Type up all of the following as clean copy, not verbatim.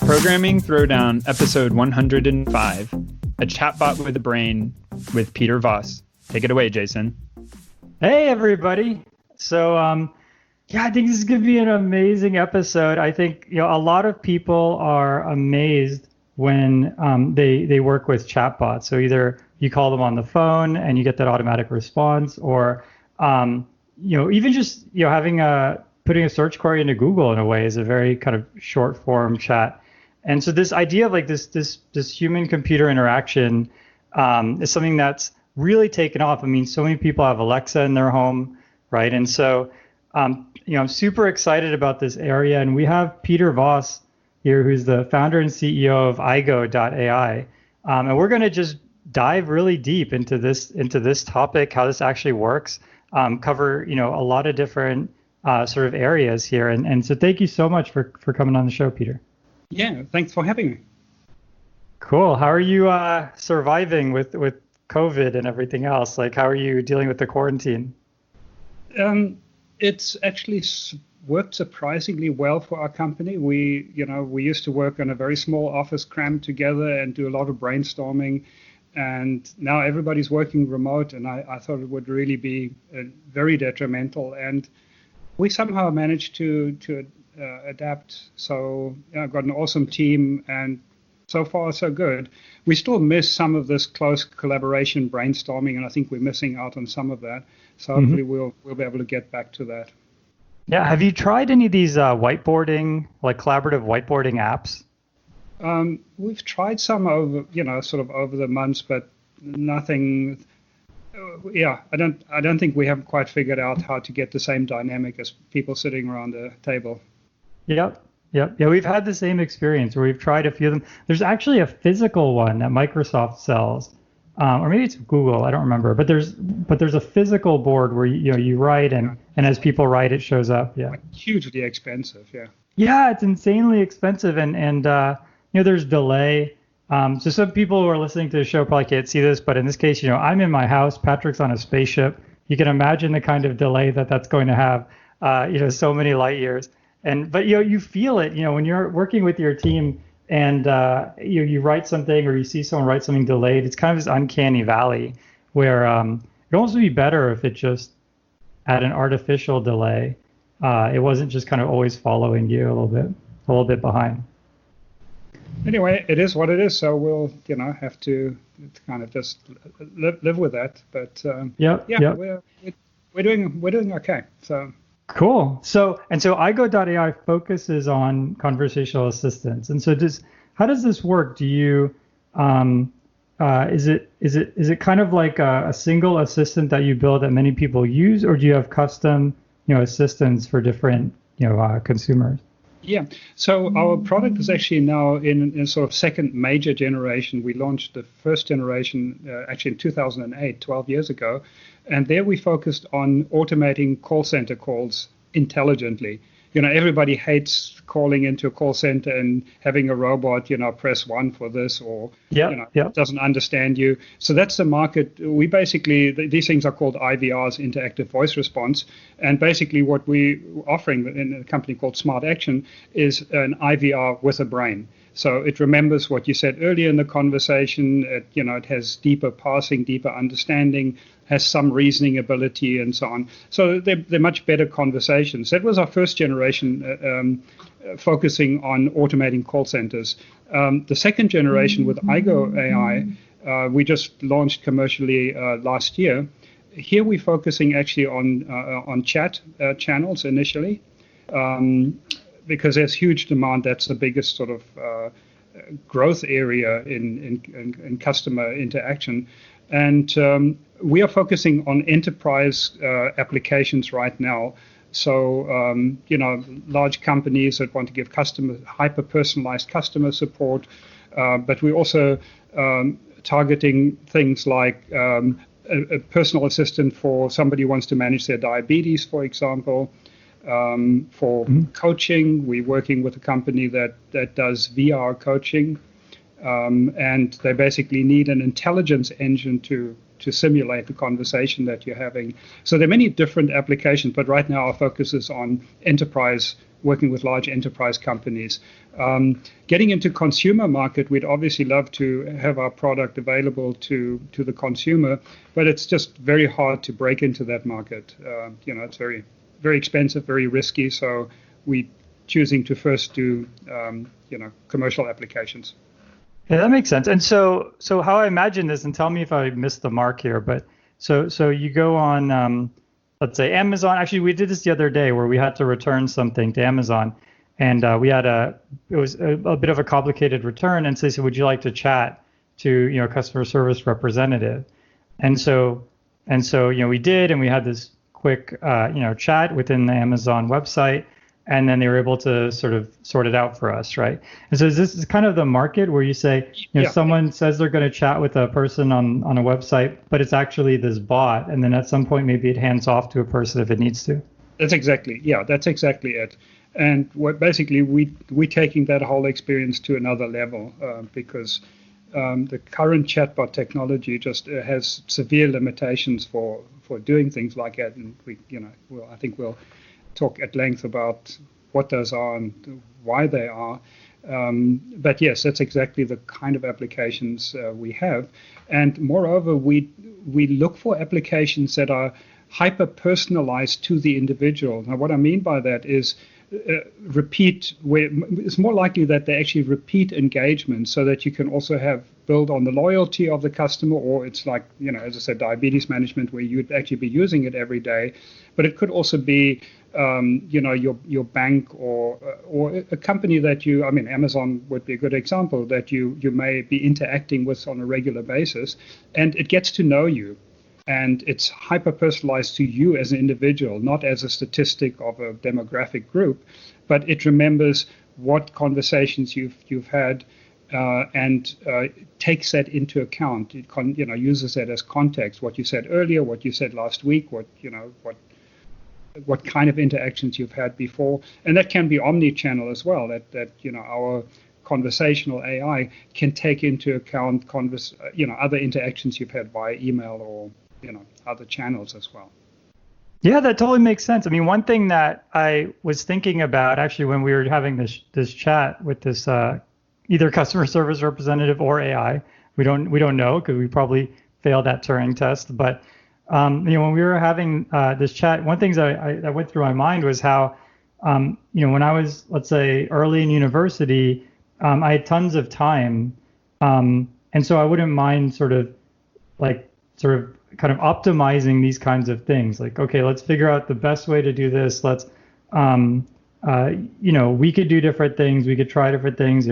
Programming Throwdown, episode 105, a chatbot with a brain with Peter Voss. Take it away, Jason. Hey, everybody. So, I think this is going to be an amazing episode. I think, a lot of people are amazed when they work with chatbots. So either you call them on the phone and you get that automatic response, or, even just, having putting a search query into Google in a way is a very kind of short form chat. And so this idea of like this human computer interaction is something that's really taken off. I mean, so many people have Alexa in their home, right? And so, I'm super excited about this area. And we have Peter Voss here, who's the founder and CEO of aigo.ai. And we're going to just dive really deep into this topic, how this actually works, cover, a lot of different sort of areas here. And so thank you so much for coming on the show, Peter. Yeah, thanks for having me. Cool. How are you surviving with COVID and everything else? Like, how are you dealing with the quarantine? It's actually worked surprisingly well for our company. We used to work in a very small office crammed together and do a lot of brainstorming. And now everybody's working remote, and I thought it would really be very detrimental. And we somehow managed to adapt. So I've got an awesome team, and so far so good. We still miss some of this close collaboration brainstorming, and I think we're missing out on some of that. So hopefully we'll be able to get back to that. Yeah. Have you tried any of these whiteboarding, like collaborative whiteboarding apps? We've tried some over the months, but nothing. I don't think we have quite figured out how to get the same dynamic as people sitting around the table. Yep. Yeah, we've had the same experience where we've tried a few of them. There's actually a physical one that Microsoft sells, or maybe it's Google, I don't remember. But there's a physical board where you write and as people write, it shows up. Yeah. Like hugely expensive. Yeah. Yeah, it's insanely expensive, and there's delay. So some people who are listening to the show probably can't see this, but in this case, I'm in my house. Patrick's on a spaceship. You can imagine the kind of delay that's going to have. So many light years. But you feel it, when you're working with your team and you write something or you see someone write something delayed. It's kind of this uncanny valley where it'd almost be better if it just had an artificial delay. It wasn't just kind of always following you a little bit behind. Anyway, it is what it is. So we'll have to kind of just live with that. But we're doing okay. So. Cool. So aigo.ai focuses on conversational assistants. And so how does this work? Do you is it kind of like a single assistant that you build that many people use, or do you have custom assistants for different consumers? Yeah. So our product is actually now in sort of second major generation. We launched the first generation actually in 2008, 12 years ago. And there we focused on automating call center calls intelligently. Everybody hates calling into a call center and having a robot, press 1 for this, or doesn't understand you. So that's the market. We basically, these things are called IVRs, interactive voice response. And basically what we're offering in a company called Smart Action is an IVR with a brain. So it remembers what you said earlier in the conversation. It has deeper parsing, deeper understanding, has some reasoning ability, and so on. So they're much better conversations. That was our first generation, focusing on automating call centers. The second generation with aigo.ai, we just launched commercially last year. Here we're focusing actually on chat channels initially. Because there's huge demand. That's the biggest sort of growth area in customer interaction. And we are focusing on enterprise applications right now. So, large companies that want to give hyper-personalized customer support. But we're also targeting things like a personal assistant for somebody who wants to manage their diabetes, for example. For coaching, we're working with a company that does VR coaching. and they basically need an intelligence engine to simulate the conversation that you're having. So there are many different applications, but right now our focus is on enterprise, working with large enterprise companies. Getting into consumer market, we'd obviously love to have our product available to the consumer, but it's just very hard to break into that market. It's very, very expensive, very risky. So we choosing to first do, commercial applications. Yeah, that makes sense. And so how I imagine this, and tell me if I missed the mark here, but so you go on, let's say Amazon. Actually, we did this the other day where we had to return something to Amazon, and it was a bit of a complicated return. And so they said, would you like to chat to, customer service representative? And so we did, and we had this quick, chat within the Amazon website. And then they were able to sort of sort it out for us, right? And so this is kind of the market where you say, someone says they're going to chat with a person on a website, but it's actually this bot. And then at some point, maybe it hands off to a person if it needs to. That's exactly it. And we're taking that whole experience to another level because the current chatbot technology just has severe limitations for doing things like that. And I think we'll talk at length about what those are and why they are. But yes, that's exactly the kind of applications we have. And moreover, we look for applications that are hyper-personalized to the individual. Now, what I mean by that is it's more likely that they actually repeat engagement so that you can also build on the loyalty of the customer, or it's like, as I said, diabetes management where you'd actually be using it every day. But it could also be, your bank or a company that Amazon would be a good example that you may be interacting with on a regular basis, and it gets to know you. And it's hyper-personalized to you as an individual, not as a statistic of a demographic group, but it remembers what conversations you've had and takes that into account. It uses that as context. What you said earlier, what you said last week, what kind of interactions you've had before, and that can be omni-channel as well. That our conversational AI can take into account other interactions you've had via email or other channels as well. Yeah, that totally makes sense. I mean, one thing that I was thinking about actually when we were having this chat with this either customer service representative or AI, we don't know because we probably failed that Turing test. But when we were having this chat, one thing that went through my mind was how when I was, let's say, early in university, I had tons of time, and so I wouldn't mind sort of kind of optimizing these kinds of things. Like, okay, let's figure out the best way to do this. Let's, we could do different things. We could try different things.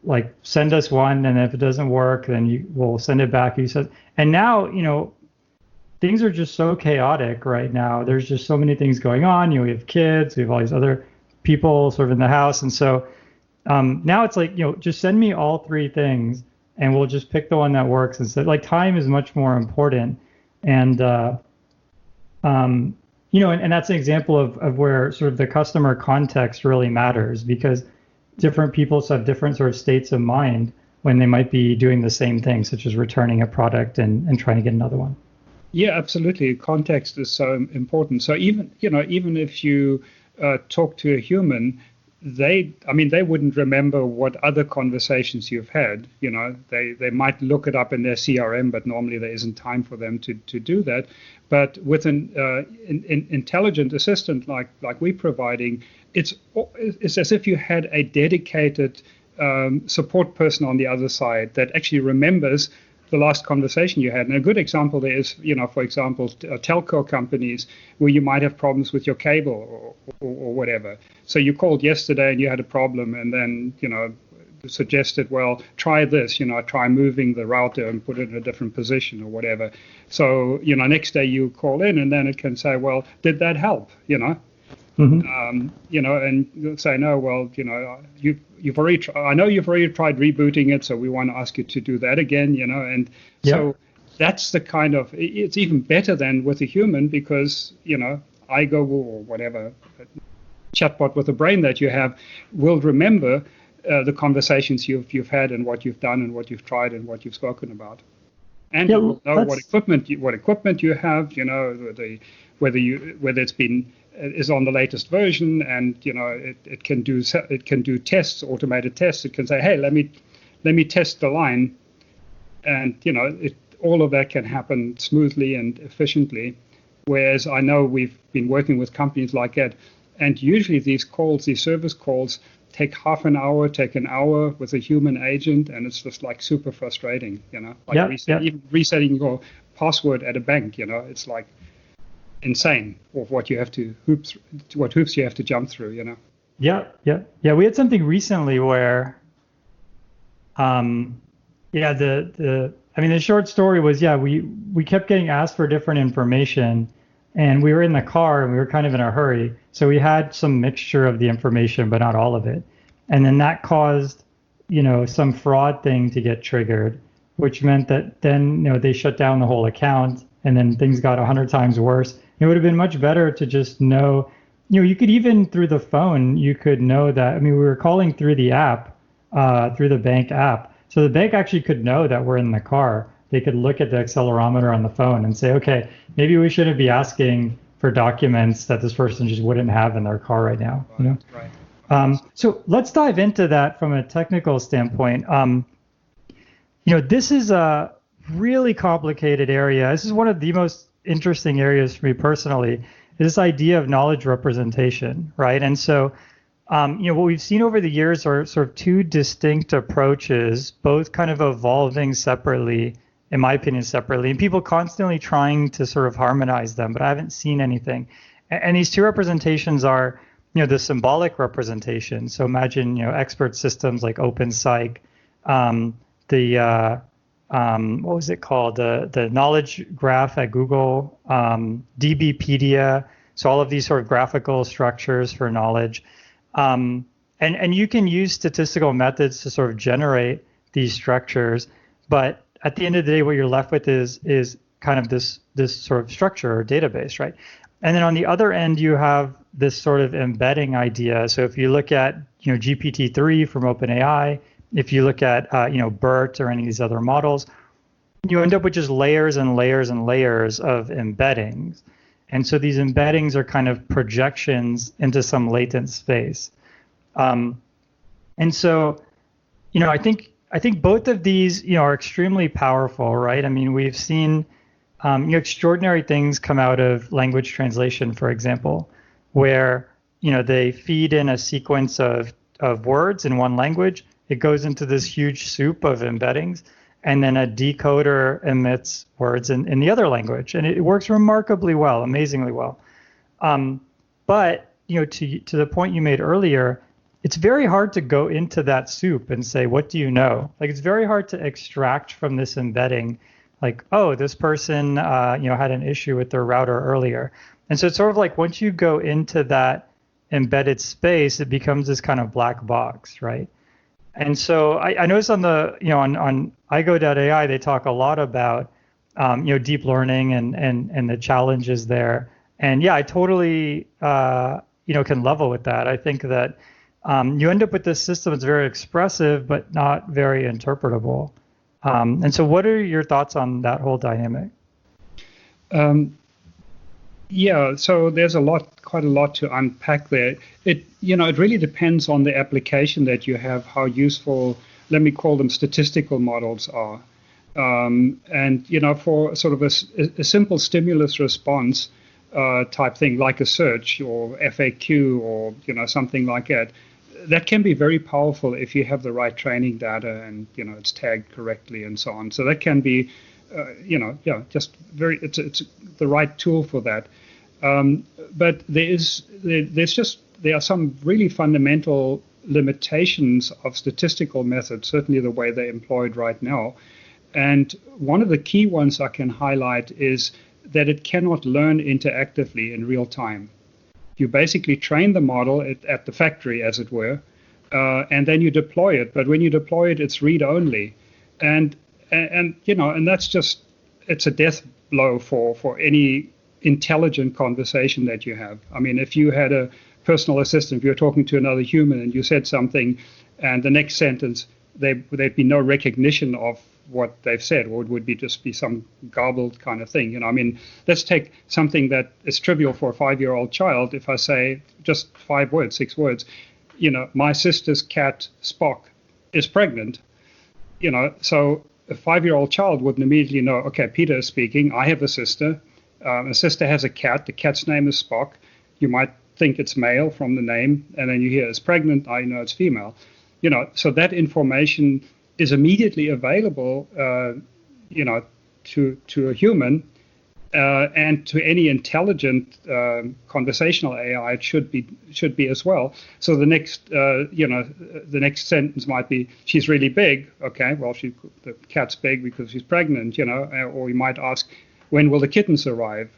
Like send us one, and if it doesn't work, then we'll send it back. You said, and now, things are just so chaotic right now. There's just so many things going on. We have kids. We have all these other people sort of in the house, and so now it's like, just send me all three things, and we'll just pick the one that works. And so, like, time is much more important. And, and that's an example of where sort of the customer context really matters, because different people have different sort of states of mind when they might be doing the same thing, such as returning a product and trying to get another one. Yeah, absolutely. Context is so important. So even if you talk to a human, they wouldn't remember what other conversations you've had. They might look it up in their CRM, but normally there isn't time for them to do that. But with an intelligent assistant like we're providing, it's as if you had a dedicated support person on the other side that actually remembers the last conversation you had. And a good example there is, for example, telco companies where you might have problems with your cable or whatever. So you called yesterday and you had a problem, and then, suggested, well, try this, try moving the router and put it in a different position or whatever. So, next day you call in and then it can say, well, did that help? Mm-hmm. And you'll say, no, well, you've already I know you've already tried rebooting it, so we want to ask you to do that again, and so that's the kind of, it's even better than with a human because, aigo or whatever chatbot with a brain that you have will remember the conversations you've had and what you've done and what you've tried and what you've spoken about. And you will know what equipment you have, whether it's been is on the latest version, and it can do tests, automated tests. It can say, hey, let me test the line, and all of that can happen smoothly and efficiently. Whereas I know we've been working with companies like that, and usually these service calls take half an hour, take an hour with a human agent, and it's just like super frustrating, even resetting your password at a bank, it's like insane of what hoops you have to jump through, Yeah. We had something recently where, the short story was, we kept getting asked for different information, and we were in the car and we were kind of in a hurry. So we had some mixture of the information, but not all of it. And then that caused, some fraud thing to get triggered, which meant that then, they shut down the whole account, and then things got 100 times worse. It would have been much better to just know, you could even through the phone, you could know that, we were calling through the app, through the bank app. So the bank actually could know that we're in the car. They could look at the accelerometer on the phone and say, okay, maybe we shouldn't be asking for documents that this person just wouldn't have in their car right now. Right. So let's dive into that from a technical standpoint. This is a really complicated area. This is one of the most interesting areas for me personally, is this idea of knowledge representation, right? And so, what we've seen over the years are sort of two distinct approaches, both kind of evolving separately, in my opinion, separately, and people constantly trying to sort of harmonize them, but I haven't seen anything. And these two representations are, the symbolic representation. So imagine, expert systems like OpenPsych, what was it called? The knowledge graph at Google, DBpedia. So all of these sort of graphical structures for knowledge. And you can use statistical methods to sort of generate these structures, but at the end of the day, what you're left with is kind of this sort of structure or database, right? And then on the other end, you have this sort of embedding idea. So if you look at GPT-3 from OpenAI, if you look at BERT or any of these other models, you end up with just layers and layers and layers of embeddings. And so these embeddings are kind of projections into some latent space. And so, I think both of these, are extremely powerful, right? We've seen extraordinary things come out of language translation, for example, where, they feed in a sequence of words in one language. It goes into this huge soup of embeddings, and then a decoder emits words in the other language, and it works remarkably well, amazingly well. But to the point you made earlier, it's very hard to go into that soup and say, what do you know? Like, it's very hard to extract from this embedding, like, oh, this person had an issue with their router earlier. And so it's sort of like once you go into that embedded space, it becomes this kind of black box, right? And so I noticed on the, on aigo.ai, they talk a lot about, deep learning and the challenges there. And I totally, can level with that. I think that you end up with this system that's very expressive, but not very interpretable. And so what are your thoughts on that whole dynamic? So there's quite a lot to unpack there. It really depends on the application that you have, how useful, let me call them statistical models are. And for sort of a simple stimulus response type thing, like a search or FAQ or, something like that, that can be very powerful if you have the right training data and, it's tagged correctly and so on. So that can be, just it's the right tool for that. But there are some really fundamental limitations of statistical methods, certainly the way they're employed right now. And one of the key ones I can highlight is that it cannot learn interactively in real time. You basically train the model at the factory, as it were, and then you deploy it. But when you deploy it, it's read only, and that's just, it's a death blow for any intelligent conversation that you have. If you had a personal assistant, if you're talking to another human and you said something and the next sentence there'd be no recognition of what they've said, or it would just be some garbled kind of thing. I mean, let's take something that is trivial for a 5-year-old child. If I say just 5 words, 6 words, my sister's cat Spock is pregnant. So a 5-year-old child wouldn't immediately know, okay, Peter is speaking. I have a sister. A sister has a cat. The cat's name is Spock. You might think it's male from the name, and then you hear it's pregnant. I know it's female. So that information is immediately available, to a human, and to any intelligent conversational AI, it should be as well. So the next sentence might be, she's really big. Okay, well, the cat's big because she's pregnant. Or you might ask, when will the kittens arrive?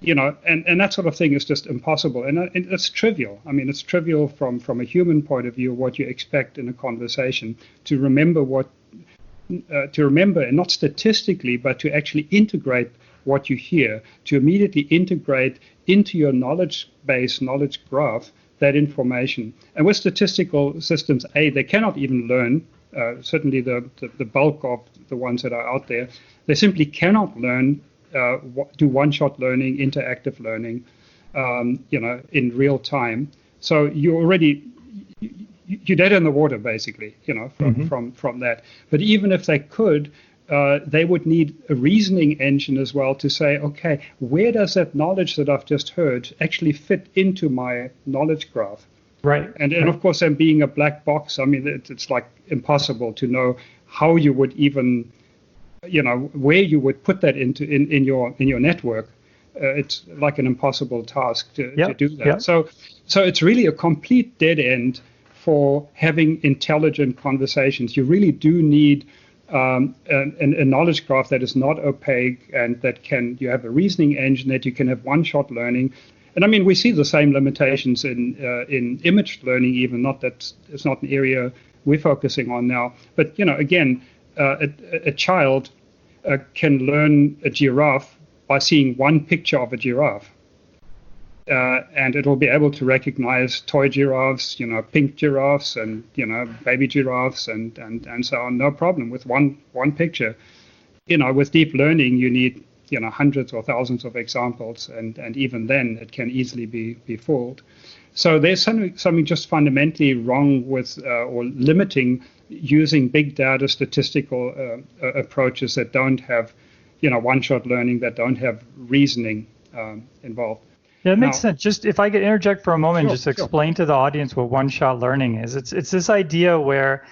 And that sort of thing is just impossible, and it's trivial. I mean, it's trivial from a human point of view, what you expect in a conversation, to remember and not statistically, but to actually integrate what you hear, to immediately integrate into your knowledge base, knowledge graph, that information. And with statistical systems, they cannot even learn. Certainly the bulk of the ones that are out there, they simply cannot learn. Do one-shot learning, interactive learning, in real time. So you're dead in the water, basically, from that. But even if they could, they would need a reasoning engine as well to say, okay, where does that knowledge that I've just heard actually fit into my knowledge graph? Right. And of course, them being a black box, I mean, it's like impossible to know how you would even, where you would put that in your network. It's like an impossible task to do that. Yep. So it's really a complete dead end for having intelligent conversations. You really do need a knowledge graph that is not opaque, and that you have a reasoning engine, that you can have one-shot learning. And I mean, we see the same limitations in image learning, even. Not that it's not an area we're focusing on now, but again, a child can learn a giraffe by seeing one picture of a giraffe. And it will be able to recognize toy giraffes, pink giraffes, and baby giraffes, and so on. No problem with one picture. With deep learning, you need hundreds or thousands of examples, and even then, it can easily be fooled. So there's something just fundamentally wrong with or limiting using big data statistical approaches that don't have one-shot learning, that don't have reasoning involved. Yeah, it makes sense. Just if I could interject for a moment, Sure. Explain to the audience what one-shot learning is. It's this idea where,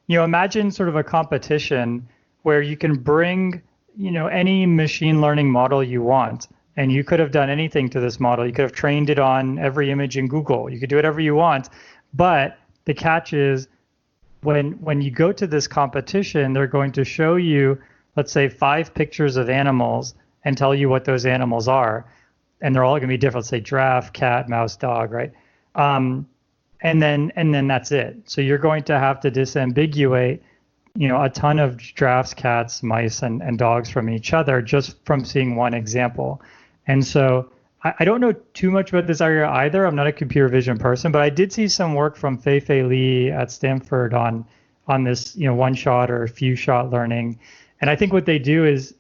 imagine sort of a competition where you can bring, any machine learning model you want, and you could have done anything to this model. You could have trained it on every image in Google. You could do whatever you want, but the catch is when you go to this competition, they're going to show you, let's say, 5 pictures of animals and tell you what those animals are. And they're all going to be different, say giraffe, cat, mouse, dog, right? And then that's it. So you're going to have to disambiguate, a ton of giraffes, cats, mice, and dogs from each other just from seeing one example. And so I don't know too much about this area either. I'm not a computer vision person, but I did see some work from Fei Li at Stanford on this, one-shot or few-shot learning. And I think what they do is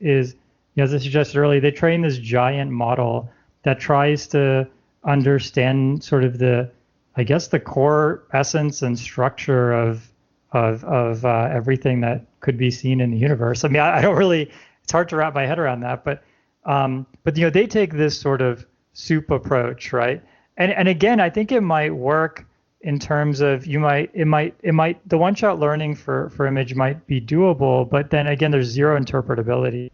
as I suggested earlier, they train this giant model that tries to understand sort of the core essence and structure of everything that could be seen in the universe. I mean, I don't really, it's hard to wrap my head around that, but they take this sort of soup approach, right? And again, I think it might work in terms of the one-shot learning for image might be doable, but then again, there's zero interpretability.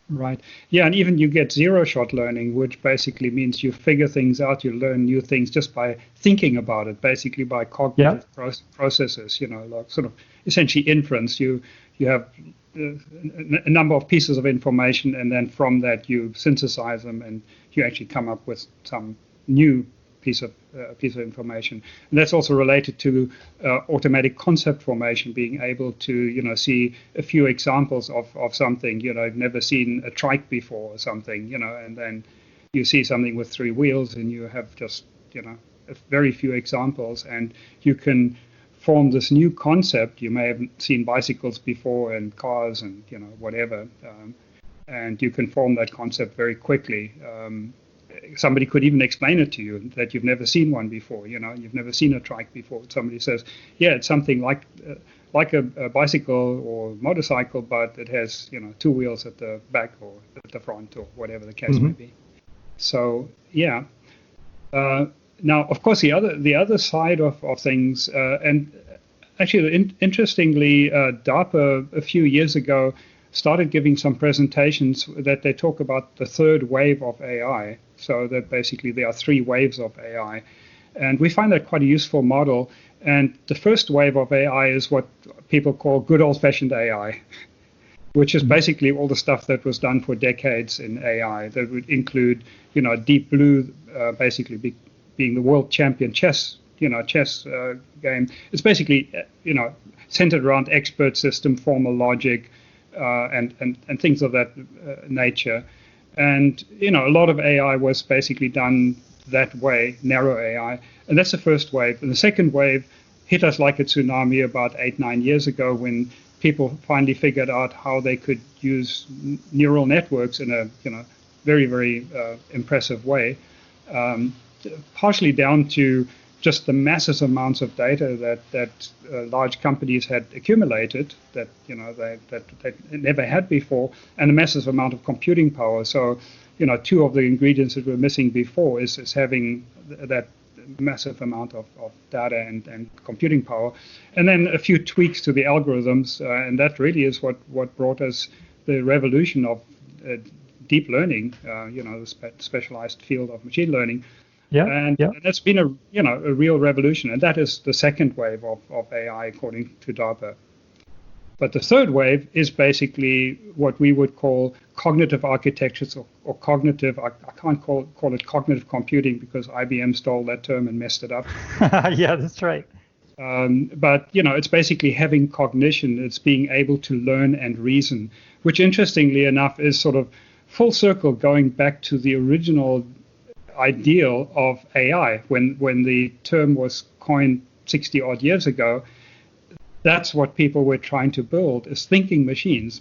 Right. Yeah, and even you get zero-shot learning, which basically means you figure things out, you learn new things just by thinking about it, basically by cognitive processes, like sort of essentially inference. You have a number of pieces of information, and then from that you synthesize them, and you actually come up with some new piece of information. And that's also related to automatic concept formation, being able to see a few examples of something. I've never seen a trike before or something, and then you see something with 3 wheels, and you have just very few examples, and you can form this new concept. You may have seen bicycles before and cars and whatever, and you can form that concept very quickly. Somebody could even explain it to you that you've never seen one before. You've never seen a trike before. Somebody says, yeah, it's something like a bicycle or motorcycle, but it has 2 wheels at the back or at the front or whatever the case may be. So yeah. Now, of course, the other side of things, and actually, interestingly, DARPA a few years ago started giving some presentations that they talk about the third wave of AI. So that basically there are 3 waves of AI. And we find that quite a useful model. And the first wave of AI is what people call good old-fashioned AI, which is basically all the stuff that was done for decades in AI. That would include, Deep Blue, basically being the world champion chess game. It's basically, centered around expert system, formal logic, and things of that nature. And, a lot of AI was basically done that way, narrow AI. And that's the first wave. And the second wave hit us like a tsunami about 8-9 years ago when people finally figured out how they could use neural networks in a, very, very impressive way, partially down to just the massive amounts of data that large companies had accumulated that they never had before, and a massive amount of computing power. So, 2 of the ingredients that were missing before is having that massive amount of data and computing power, and then a few tweaks to the algorithms, and that really is what brought us the revolution of deep learning, the specialized field of machine learning. And that's been a real revolution, and that is the second wave of AI according to DARPA. But the third wave is basically what we would call cognitive architectures or cognitive. I can't call it cognitive computing because IBM stole that term and messed it up. Yeah, that's right. But it's basically having cognition. It's being able to learn and reason, which interestingly enough is sort of full circle going back to the original ideal of AI when the term was coined 60 odd years ago. That's what people were trying to build, is thinking machines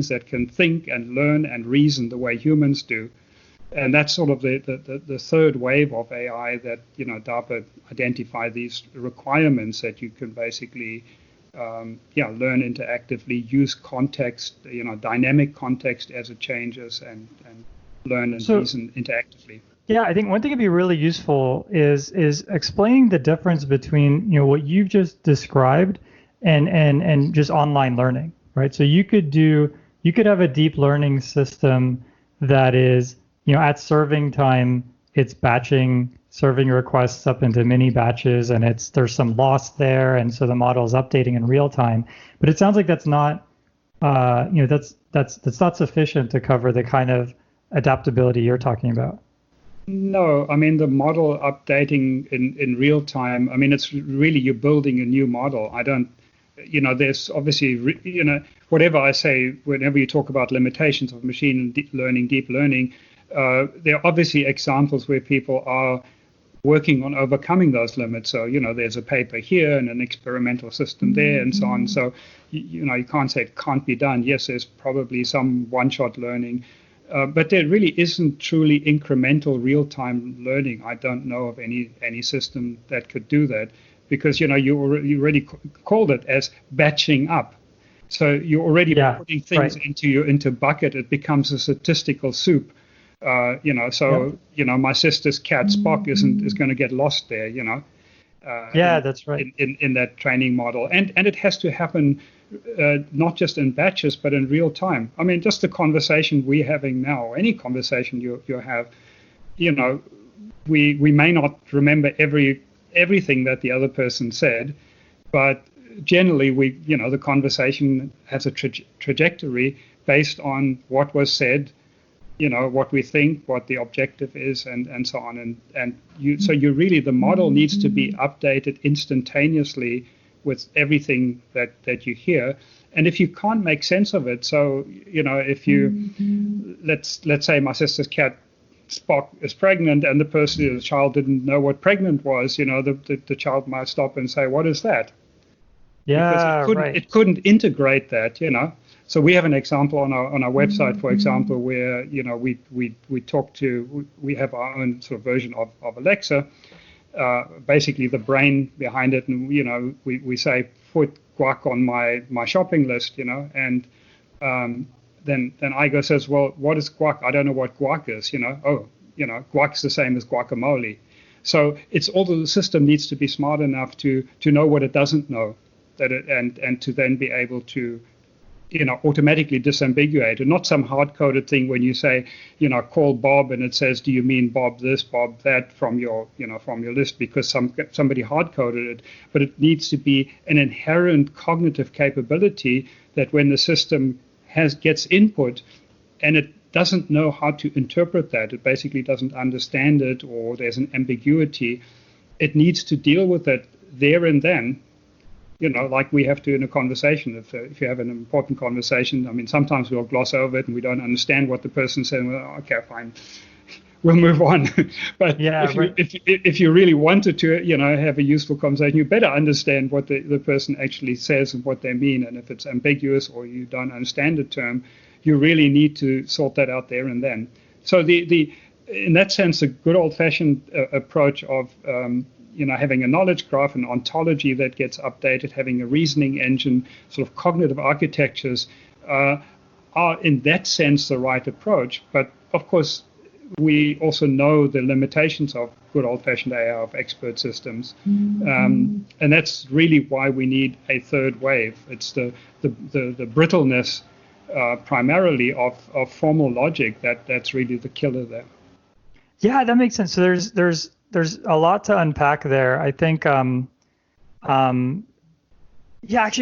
that can think and learn and reason the way humans do. And that's sort of the third wave of AI that, DARPA identified these requirements that you can basically, learn interactively, use context, dynamic context as it changes, and learn and reason interactively. Yeah, I think one thing that'd be really useful is explaining the difference between, what you've just described and just online learning, right? So you could have a deep learning system that is, at serving time, it's batching serving requests up into mini batches, and there's some loss there, and so the model is updating in real time. But it sounds like that's not, that's not sufficient to cover the kind of adaptability you're talking about. No, I mean, the model updating in real time, I mean, it's really you're building a new model. There's obviously, whatever I say, whenever you talk about limitations of machine learning, deep learning, there are obviously examples where people are working on overcoming those limits. So, there's a paper here and an experimental system there and so on. So, you can't say it can't be done. Yes, there's probably some one-shot learning. But there really isn't truly incremental real-time learning. I don't know of any system that could do that because, you already called it as batching up. So you're already putting things into bucket. It becomes a statistical soup. My sister's cat Spock is going to get lost there, that's right. In that training model. And it has to happen not just in batches, but in real time. I mean, just the conversation we're having now, or any conversation you have, we may not remember everything that the other person said, but generally the conversation has a trajectory based on what was said, what we think, what the objective is, and so on. So the model needs to be updated instantaneously with everything that you hear. And if you can't make sense of it, so, if you, let's say my sister's cat Spock is pregnant and the child didn't know what pregnant was, the child might stop and say, what is that? because Yeah, right. it couldn't integrate that, So we have an example on our website, for example, where we have our own sort of version of Alexa, basically the brain behind it, and we say put guac on my shopping list, and then Aigo says, well, what is guac? I don't know what guac is, guac's the same as guacamole. So it's although the system needs to be smart enough to know what it doesn't know, and to then be able to automatically disambiguate, and not some hard-coded thing when you say, call Bob, and it says, do you mean Bob this, Bob that, from your list, because somebody hard-coded it. But it needs to be an inherent cognitive capability that when the system gets input and it doesn't know how to interpret that, it basically doesn't understand it, or there's an ambiguity, it needs to deal with it there and then. Like we have to in a conversation. If you have an important conversation, I mean, sometimes we'll gloss over it and we don't understand what the person's saying. Well, okay, fine, we'll move on. But Yeah, if you really wanted to, have a useful conversation, you better understand what the person actually says and what they mean. And if it's ambiguous or you don't understand the term, you really need to sort that out there and then. So in that sense, the good old-fashioned approach of having a knowledge graph, an ontology that gets updated, having a reasoning engine, sort of cognitive architectures are in that sense the right approach. But of course, we also know the limitations of good old-fashioned AI, of expert systems. And that's really why we need a third wave. It's the brittleness primarily of formal logic that's really the killer there. Yeah, that makes sense. So there's a lot to unpack there. I think, actually,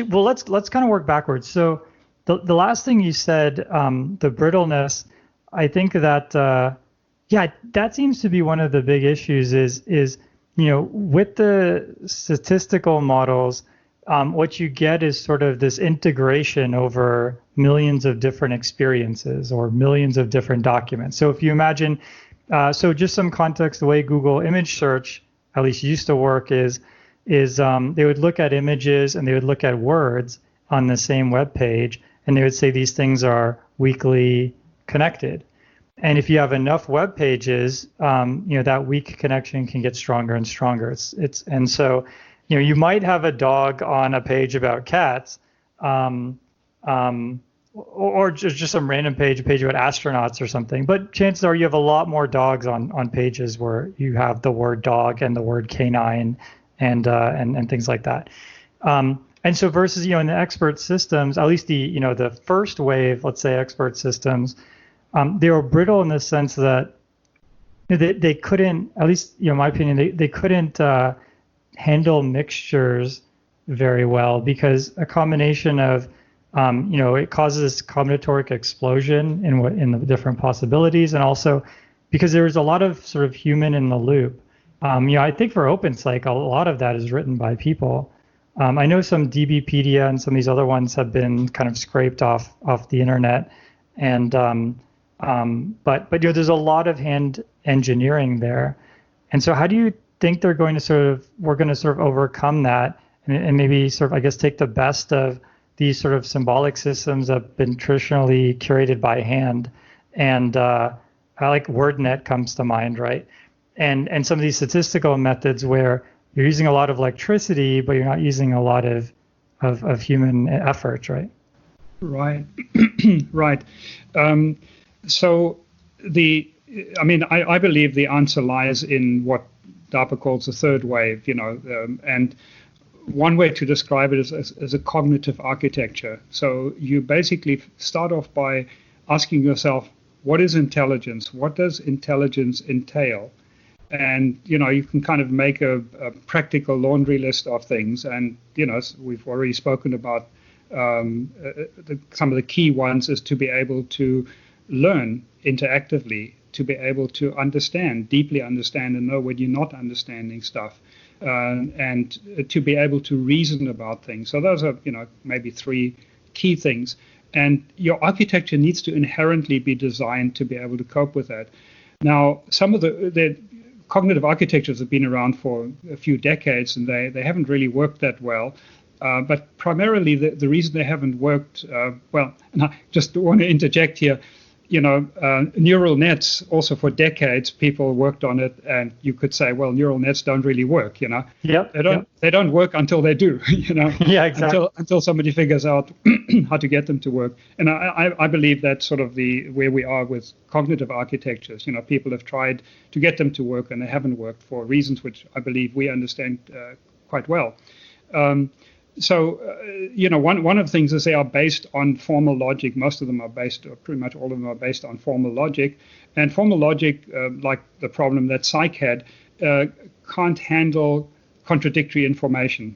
well, let's kind of work backwards. So the last thing you said, the brittleness, I think that, that seems to be one of the big issues is with the statistical models, what you get is sort of this integration over millions of different experiences or millions of different documents. So if you imagine, so just some context, the way Google image search at least used to work is they would look at images and they would look at words on the same web page, and they would say these things are weakly connected. And if you have enough web pages, that weak connection can get stronger and stronger. And so, you might have a dog on a page about cats, or just some random page about astronauts or something. But chances are you have a lot more dogs on pages where you have the word dog and the word canine and things like that. And so versus, in the expert systems, at least the first wave, let's say expert systems, they were brittle in the sense that they couldn't, at least, in my opinion, they couldn't handle mixtures very well, because a combination of it causes this combinatoric explosion in the different possibilities, and also because there's a lot of sort of human in the loop. I think for OpenSlake, a lot of that is written by people. I know some DBpedia and some of these other ones have been kind of scraped off the internet, and but there's a lot of hand engineering there. And so how do you think we're going to sort of overcome that, and maybe sort of, I guess, take the best of these sort of symbolic systems that have been traditionally curated by hand, and like WordNet comes to mind, right? And some of these statistical methods where you're using a lot of electricity, but you're not using a lot of human effort, right? Right, right. So I believe the answer lies in what DARPA calls the third wave, and one way to describe it is as a cognitive architecture. So you basically start off by asking yourself, what is intelligence? What does intelligence entail? And, you can kind of make a practical laundry list of things. And, we've already spoken about some of the key ones is to be able to learn interactively, to be able to understand, deeply understand, and know when you're not understanding stuff. And to be able to reason about things. So those are, maybe three key things. And your architecture needs to inherently be designed to be able to cope with that. Now, some of the cognitive architectures have been around for a few decades, and they haven't really worked that well. But primarily, the reason they haven't worked well, and I just want to interject here, neural nets, also for decades, people worked on it, and you could say, well, neural nets don't really work, Yep. They don't work until they do, Yeah, exactly. until somebody figures out how to get them to work. And I believe that's sort of where we are with cognitive architectures. People have tried to get them to work, and they haven't worked for reasons which I believe we understand quite well. So, one of the things is they are based on formal logic. Most of them are based, or pretty much all of them are based on formal logic. And formal logic, like the problem that Psych had, can't handle contradictory information.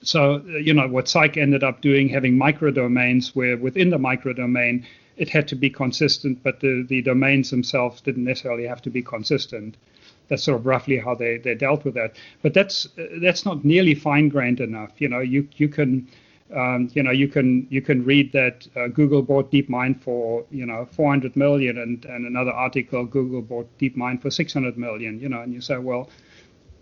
So, what Psych ended up doing, having microdomains where within the microdomain, it had to be consistent, but the domains themselves didn't necessarily have to be consistent. That's sort of roughly how they dealt with that. But that's not nearly fine-grained enough. You can read that Google bought DeepMind for 400 million, and another article, Google bought DeepMind for 600 million. And you say, well,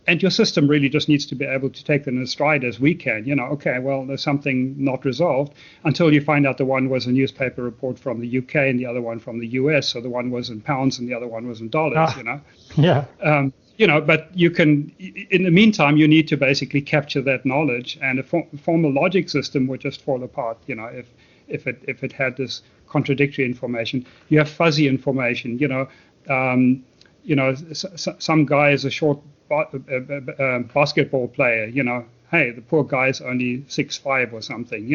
and your system really just needs to be able to take them in stride as we can. Okay, well, there's something not resolved until you find out the one was a newspaper report from the UK and the other one from the US. So the one was in pounds and the other one was in dollars. Yeah. But you can, in the meantime, you need to basically capture that knowledge, and a formal logic system would just fall apart. If it had this contradictory information, you have fuzzy information. Some guy is a short basketball player, hey, the poor guy's only 6'5" or something,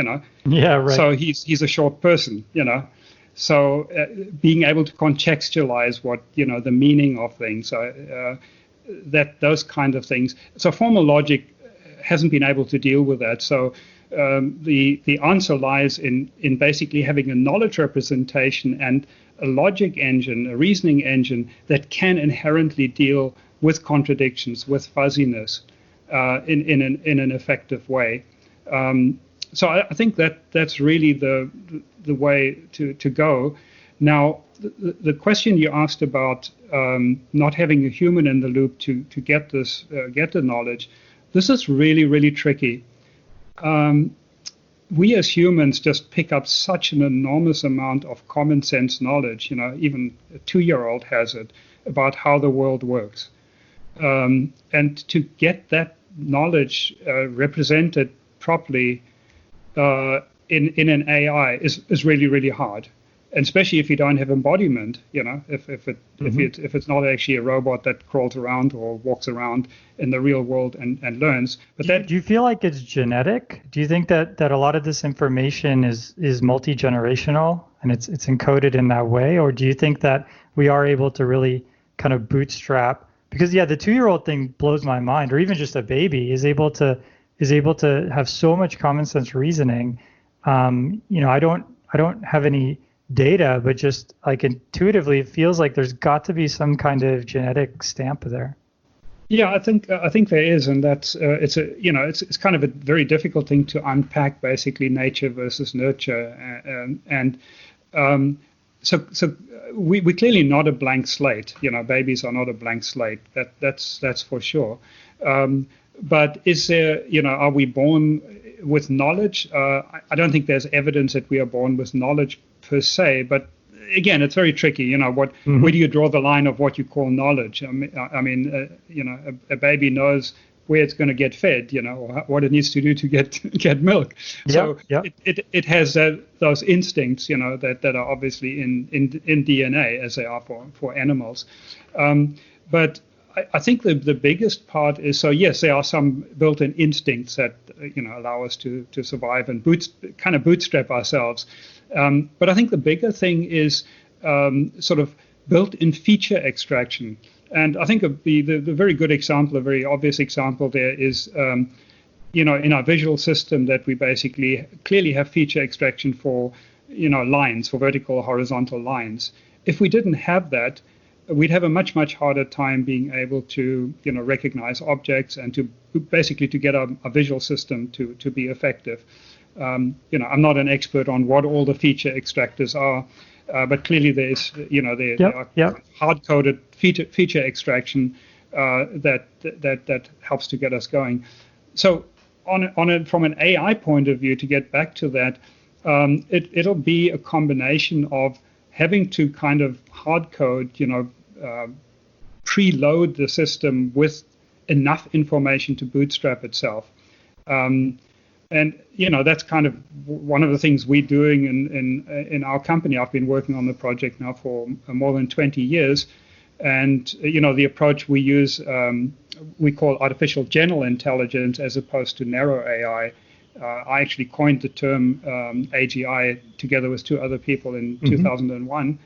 Yeah, right. So he's a short person, So being able to contextualize what, the meaning of things, that those kind of things. So formal logic hasn't been able to deal with that. So the answer lies in basically having a knowledge representation and a logic engine, a reasoning engine that can inherently deal with contradictions, with fuzziness, in an effective way. So I think that's really the way to go. Now, the question you asked about not having a human in the loop to get the knowledge, this is really, really tricky. We as humans just pick up such an enormous amount of common sense knowledge. Even a 2-year-old has it about how the world works. And to get that knowledge represented properly in an AI is really, really hard, and especially if you don't have embodiment. If it's not actually a robot that crawls around or walks around in the real world and learns. But do you feel like it's genetic? Do you think that a lot of this information is multi-generational and it's encoded in that way, or do you think that we are able to really kind of bootstrap? Because the 2-year-old thing blows my mind, or even just a baby is able to have so much common sense reasoning. I don't have any data, but just like intuitively, it feels like there's got to be some kind of genetic stamp there. Yeah, I think there is, and that's it's kind of a very difficult thing to unpack. Basically, nature versus nurture, So we're clearly not a blank slate. Babies are not a blank slate. That's for sure. But is there, are we born with knowledge? I don't think there's evidence that we are born with knowledge per se. But again, it's very tricky. Where do you draw the line of what you call knowledge? I mean, a baby knows where it's going to get fed, or what it needs to do to get milk. So it has those instincts, that are obviously in DNA as they are for animals. But I think the biggest part is, so yes, there are some built-in instincts that allow us to survive and bootstrap ourselves. But I think the bigger thing is sort of built-in feature extraction. And I think the very good example, a very obvious example there is, in our visual system, that we basically clearly have feature extraction for, lines, for vertical or horizontal lines. If we didn't have that, we'd have a much, much harder time being able to, recognize objects and to basically to get our visual system to be effective. I'm not an expert on what all the feature extractors are. But clearly there is, there are hard-coded feature extraction that helps to get us going. So from an AI point of view, to get back to that, it'll be a combination of having to kind of hard code, preload the system with enough information to bootstrap itself. And that's kind of one of the things we're doing in our company. I've been working on the project now for more than 20 years. And, the approach we use, we call artificial general intelligence as opposed to narrow AI. I actually coined the term AGI together with two other people in 2001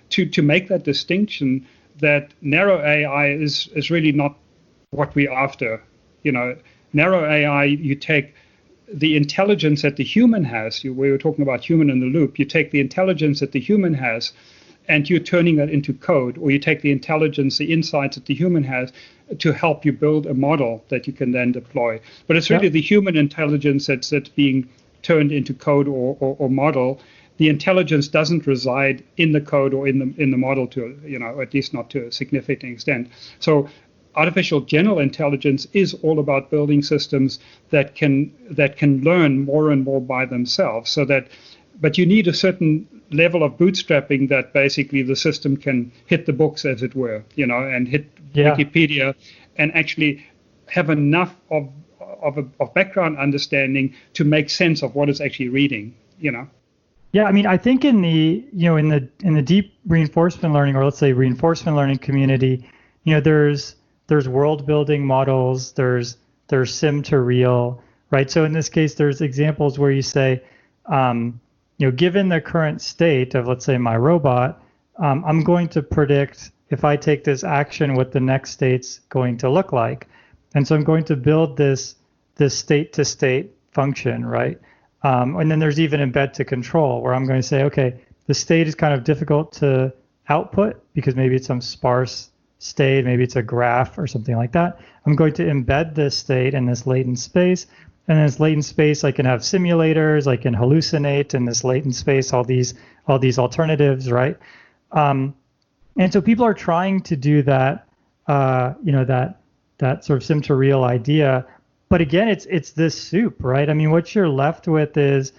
to make that distinction that narrow AI is really not what we're after. Narrow AI, you take the intelligence that the human has. We were talking about human in the loop. You take the intelligence that the human has, and you're turning that into code, or you take the intelligence, the insights that the human has to help you build a model that you can then deploy. But it's really the human intelligence that's being turned into code or model. The intelligence doesn't reside in the code or in the model to, at least not to a significant extent. So artificial general intelligence is all about building systems that can learn more and more by themselves. But you need a certain level of bootstrapping that basically the system can hit the books, as it were, and hit Wikipedia and actually have enough of background understanding to make sense of what it's actually reading, Yeah, I mean, I think in the in the deep reinforcement learning, or let's say reinforcement learning community, there's world building models, there's sim to real, right? So in this case, there's examples where you say, given the current state of, let's say, my robot, I'm going to predict if I take this action what the next state's going to look like. And so I'm going to build this state-to-state function, right? And then there's even embed to control, where I'm going to say, okay, the state is kind of difficult to output because maybe it's some sparse state, maybe it's a graph or something like that. I'm going to embed this state in this latent space. And in this latent space, I can have simulators, I can hallucinate in this latent space, all these alternatives, right? And so people are trying to do that, that sort of sim to real idea. But again, it's this soup, right? I mean, what you're left with is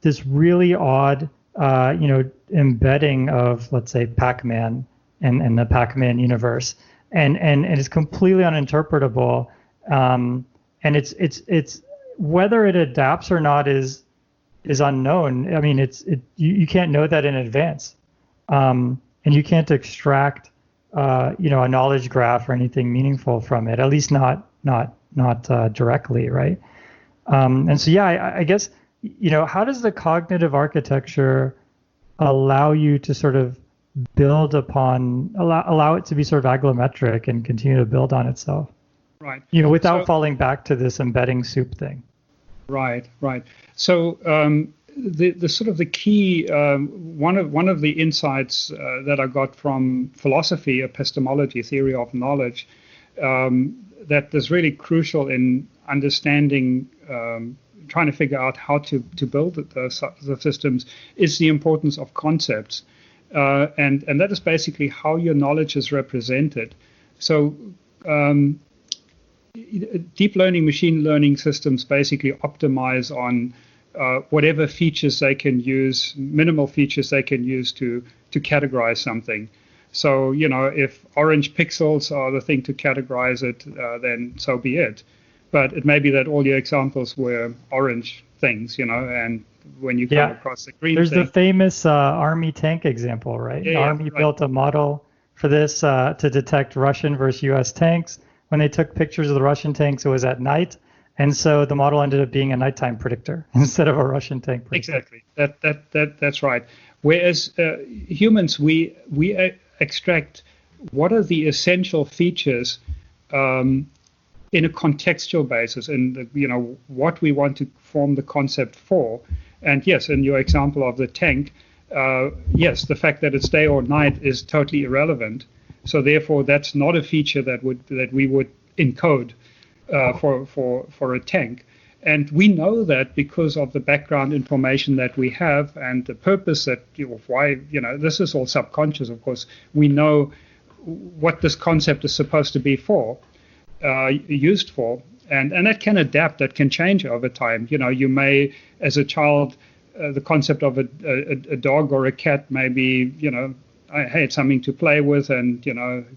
this really odd, embedding of, let's say, Pac-Man and the Pac-Man universe, and it's completely uninterpretable. And it's whether it adapts or not is unknown. I mean, you can't know that in advance, and you can't extract, a knowledge graph or anything meaningful from it. At least not directly, right? And so, yeah, I guess, how does the cognitive architecture allow you to sort of build upon, allow it to be sort of aglometric and continue to build on itself? Right. Without falling back to this embedding soup thing. Right. So the sort of the key, one of the insights that I got from philosophy, epistemology, theory of knowledge, that is really crucial in understanding, trying to figure out how to build the systems, is the importance of concepts. And that is basically how your knowledge is represented. So deep learning, machine learning systems basically optimize on whatever features they can use, minimal features they can use to categorize something. So, if orange pixels are the thing to categorize it, then so be it. But it may be that all your examples were orange things, and when you come across the green There's thing. the famous Army tank example, right? The Army built a model for this to detect Russian versus U.S. tanks. When they took pictures of the Russian tanks, it was at night. And so the model ended up being a nighttime predictor instead of a Russian tank predictor. Exactly. That's right. Whereas humans, we extract what are the essential features in a contextual basis, and what we want to form the concept for. And yes, in your example of the tank, yes, the fact that it's day or night is totally irrelevant. So therefore, that's not a feature that we would encode for a tank. And we know that because of the background information that we have and the purpose that, why, this is all subconscious, of course. We know what this concept is supposed to be used for. And that can adapt, that can change over time. You may, as a child, the concept of a dog or a cat may be, hey, it's something to play with and,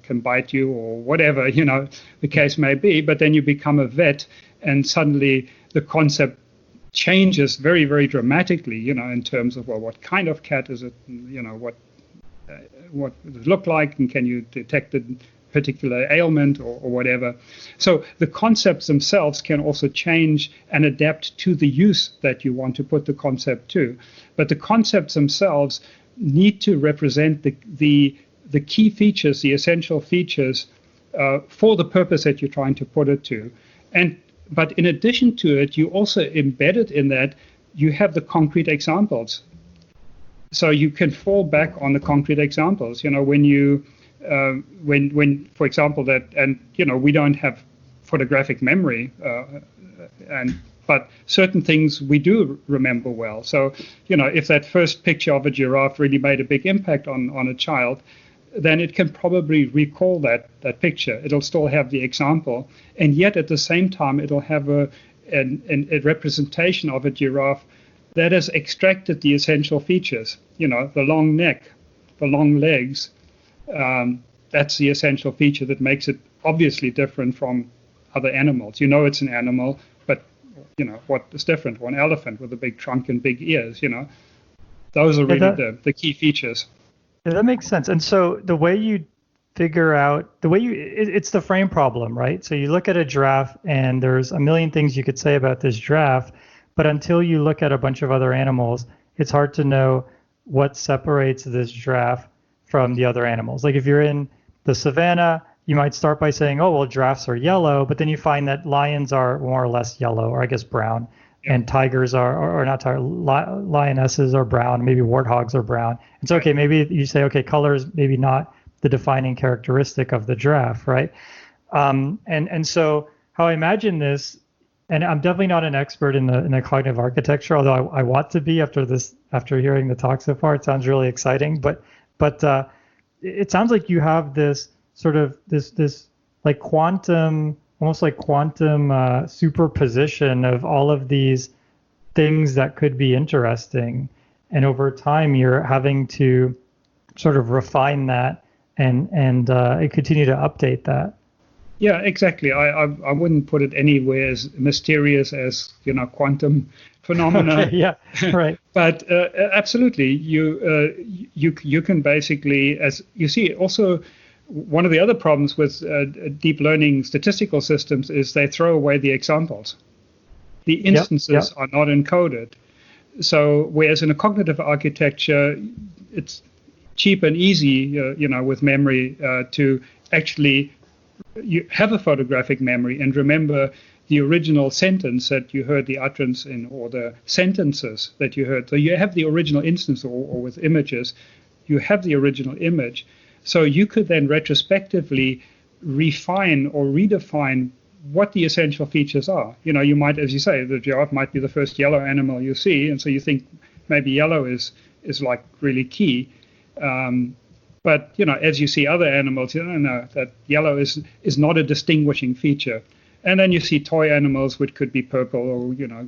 can bite you or whatever, the case may be. But then you become a vet and suddenly the concept changes very, very dramatically, in terms of, well, what kind of cat is it, what does it look like, and can you detect the particular ailment or whatever. So the concepts themselves can also change and adapt to the use that you want to put the concept to. But the concepts themselves need to represent the key features, the essential features for the purpose that you're trying to put it to. But in addition to it, you also embedded in that, you have the concrete examples. So you can fall back on the concrete examples. When for example, we don't have photographic memory, but certain things we do remember well. So, if that first picture of a giraffe really made a big impact on a child, then it can probably recall that picture. It'll still have the example, and yet at the same time, it'll have a representation of a giraffe that has extracted the essential features. The long neck, the long legs. That's the essential feature that makes it obviously different from other animals. It's an animal, but what is different? One elephant with a big trunk and big ears. Those are really the key features. Yeah, that makes sense. And so the way you figure out it's the frame problem, right? So you look at a giraffe and there's a million things you could say about this giraffe, but until you look at a bunch of other animals, it's hard to know what separates this giraffe from the other animals. Like if you're in the savannah, you might start by saying, oh, well, giraffes are yellow, but then you find that lions are more or less yellow, or I guess brown. And tigers or not tigers, lionesses are brown, maybe warthogs are brown. And so, okay, maybe you say, okay, color is maybe not the defining characteristic of the giraffe, right? And so how I imagine this, and I'm definitely not an expert in the cognitive architecture, although I want to be after hearing the talk so far. It sounds really exciting, but it sounds like you have this sort of this like quantum superposition of all of these things that could be interesting. And over time, you're having to sort of refine that and continue to update that. Yeah, exactly. I wouldn't put it anywhere as mysterious as, quantum phenomena. Okay, yeah, right. But absolutely, you can basically, as you see, also, one of the other problems with deep learning statistical systems is they throw away the examples. The instances are not encoded. So whereas in a cognitive architecture, it's cheap and easy, with memory to actually you have a photographic memory and remember the original sentence that you heard the utterance in, or the sentences that you heard. So you have the original instance, or with images, you have the original image. So you could then retrospectively refine or redefine what the essential features are. You might, as you say, the giraffe might be the first yellow animal you see, and so you think maybe yellow is like really key. But as you see other animals, no, that yellow is not a distinguishing feature. And then you see toy animals, which could be purple, or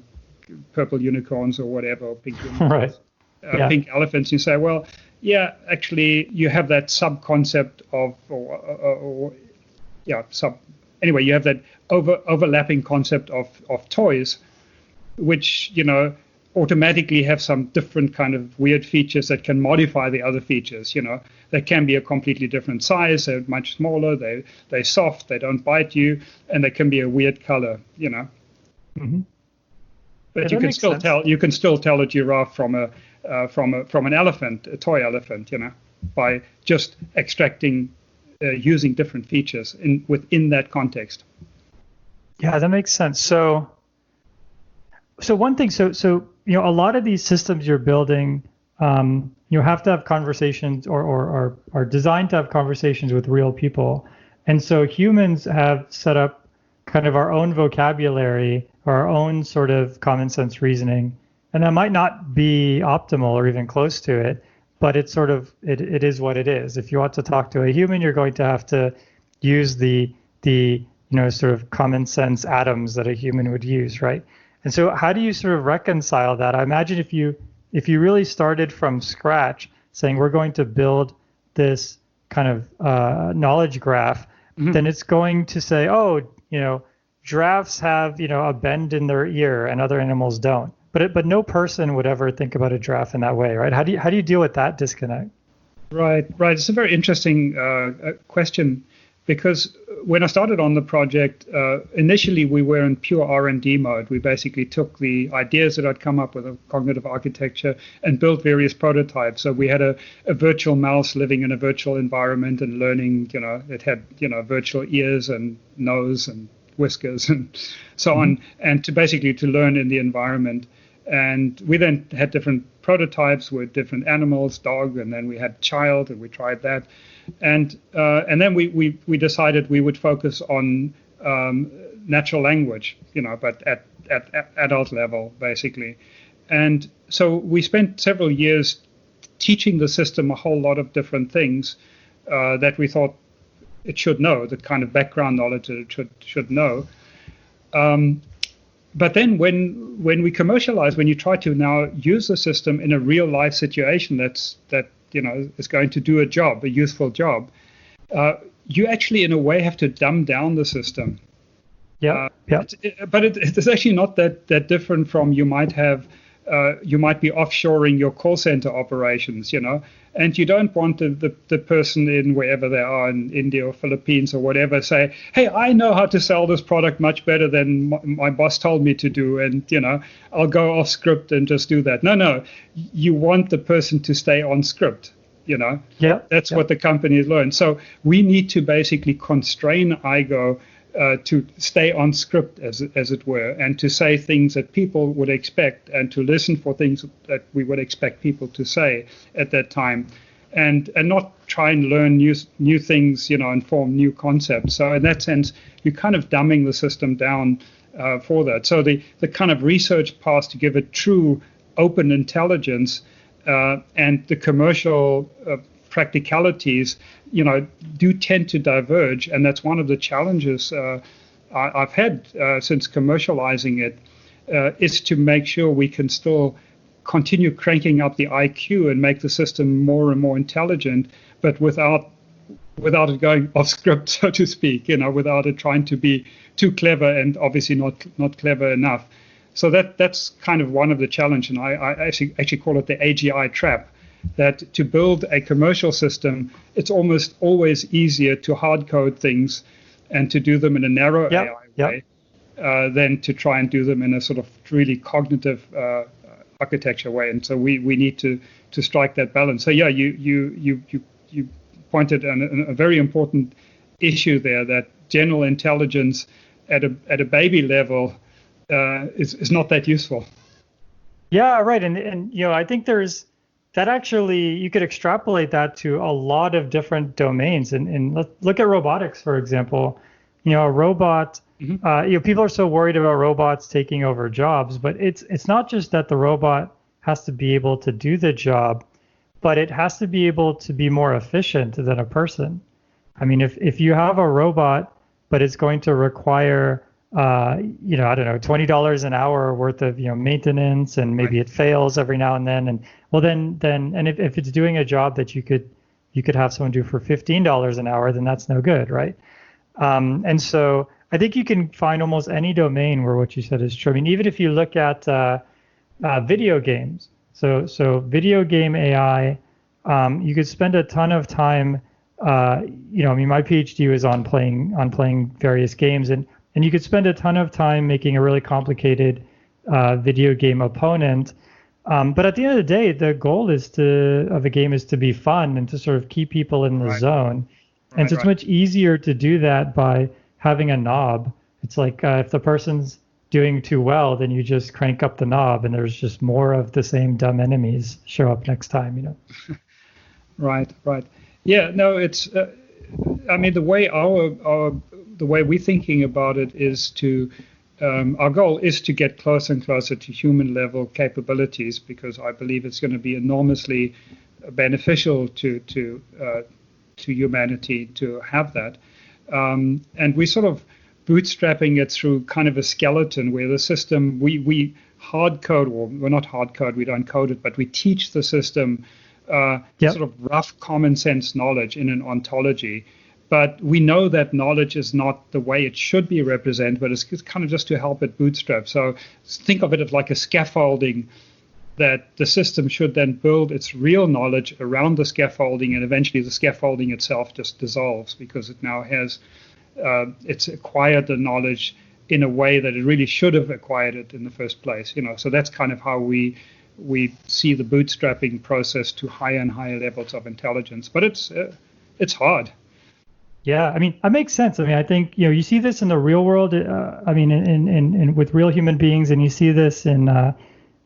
purple unicorns or whatever, or pink unicorns, right. Pink elephants. You say, well, yeah, actually, you have that sub-concept of, anyway, you have that overlapping concept of toys, which, automatically have some different kind of weird features that can modify the other features. They can be a completely different size, they're much smaller, they're soft, they don't bite you, and they can be a weird color, Mm-hmm. But you can still tell a giraffe from an elephant, a toy elephant, by just extracting, using different features within that context. Yeah, that makes sense. So one thing, a lot of these systems you're building, you have to have conversations or are designed to have conversations with real people. And so humans have set up kind of our own vocabulary or our own sort of common sense reasoning. And that might not be optimal or even close to it, but it's sort of, it is what it is. If you want to talk to a human, you're going to have to use the sort of common sense atoms that a human would use, right? And so how do you sort of reconcile that? I imagine if you really started from scratch, saying we're going to build this kind of knowledge graph, then it's going to say, oh, giraffes have a bend in their ear and other animals don't. But no person would ever think about a giraffe in that way, right? How do you deal with that disconnect? Right. It's a very interesting question, because when I started on the project, initially we were in pure R&D mode. We basically took the ideas that I'd come up with of cognitive architecture and built various prototypes. So we had a virtual mouse living in a virtual environment and learning, it had, virtual ears and nose and whiskers and so on, and to learn in the environment. And we then had different prototypes with different animals, dog, and then we had child, and we tried that. And then we decided we would focus on natural language, but at adult level, basically. And so we spent several years teaching the system a whole lot of different things that we thought it should know, the kind of background knowledge that it should know. But then when we commercialize, when you try to now use the system in a real life situation that is going to do a job, a useful job, you actually in a way have to dumb down the system. Yeah. But it's actually not that different from you might be offshoring your call center operations, and you don't want the person in wherever they are in India or Philippines or whatever say, hey, I know how to sell this product much better than my boss told me to do, and I'll go off script and just do that. No, you want the person to stay on script. That's what the company has learned. So we need to basically constrain aigo to stay on script, as it were, and to say things that people would expect, and to listen for things that we would expect people to say at that time, and not try and learn new things, and form new concepts. So in that sense, you're kind of dumbing the system down for that. So the kind of research path to give it true open intelligence and the commercial practicalities, do tend to diverge, and that's one of the challenges I've had since commercializing it, is to make sure we can still continue cranking up the IQ and make the system more and more intelligent, but without it going off script, so to speak, without it trying to be too clever and obviously not clever enough. So that's kind of one of the challenges, and I actually call it the AGI trap. That to build a commercial system, it's almost always easier to hard code things and to do them in a narrow AI way than to try and do them in a sort of really cognitive architecture way. And so we need to strike that balance. So yeah, you pointed on a very important issue there, that general intelligence at a baby level is not that useful. Yeah, right. And I think that actually, you could extrapolate that to a lot of different domains. And let's look at robotics, for example. A robot, people are so worried about robots taking over jobs, but it's not just that the robot has to be able to do the job, but it has to be able to be more efficient than a person. I mean, if you have a robot, but it's going to require I don't know, $20 an hour worth of, maintenance, and maybe it fails every now and then. And well, then, and if it's doing a job that you could have someone do for $15 an hour, then that's no good, right? And so I think you can find almost any domain where what you said is true. I mean, even if you look at video games, so video game AI, you could spend a ton of time. My PhD was on playing various games, and you could spend a ton of time making a really complicated video game opponent. But at the end of the day, the goal of a game is to be fun and to sort of keep people in the zone. And so it's much easier to do that by having a knob. It's like if the person's doing too well, then you just crank up the knob, and there's just more of the same dumb enemies show up next time. Right. Yeah. No, it's. The way we're thinking about it is to. Our goal is to get closer and closer to human level capabilities, because I believe it's going to be enormously beneficial to humanity to have that. And we sort of bootstrapping it through kind of a skeleton where the system, we hard code, or we're not hard code, we don't code it, but we teach the system sort of rough common sense knowledge in an ontology. But we know that knowledge is not the way it should be represented, but it's kind of just to help it bootstrap. So think of it as like a scaffolding that the system should then build its real knowledge around the scaffolding, and eventually the scaffolding itself just dissolves because it now has, it's acquired the knowledge in a way that it really should have acquired it in the first place. So that's kind of how we see the bootstrapping process to higher and higher levels of intelligence. But it's hard. Yeah, I mean, that makes sense. I mean, I think, you see this in the real world. I mean, in with real human beings, and you see this in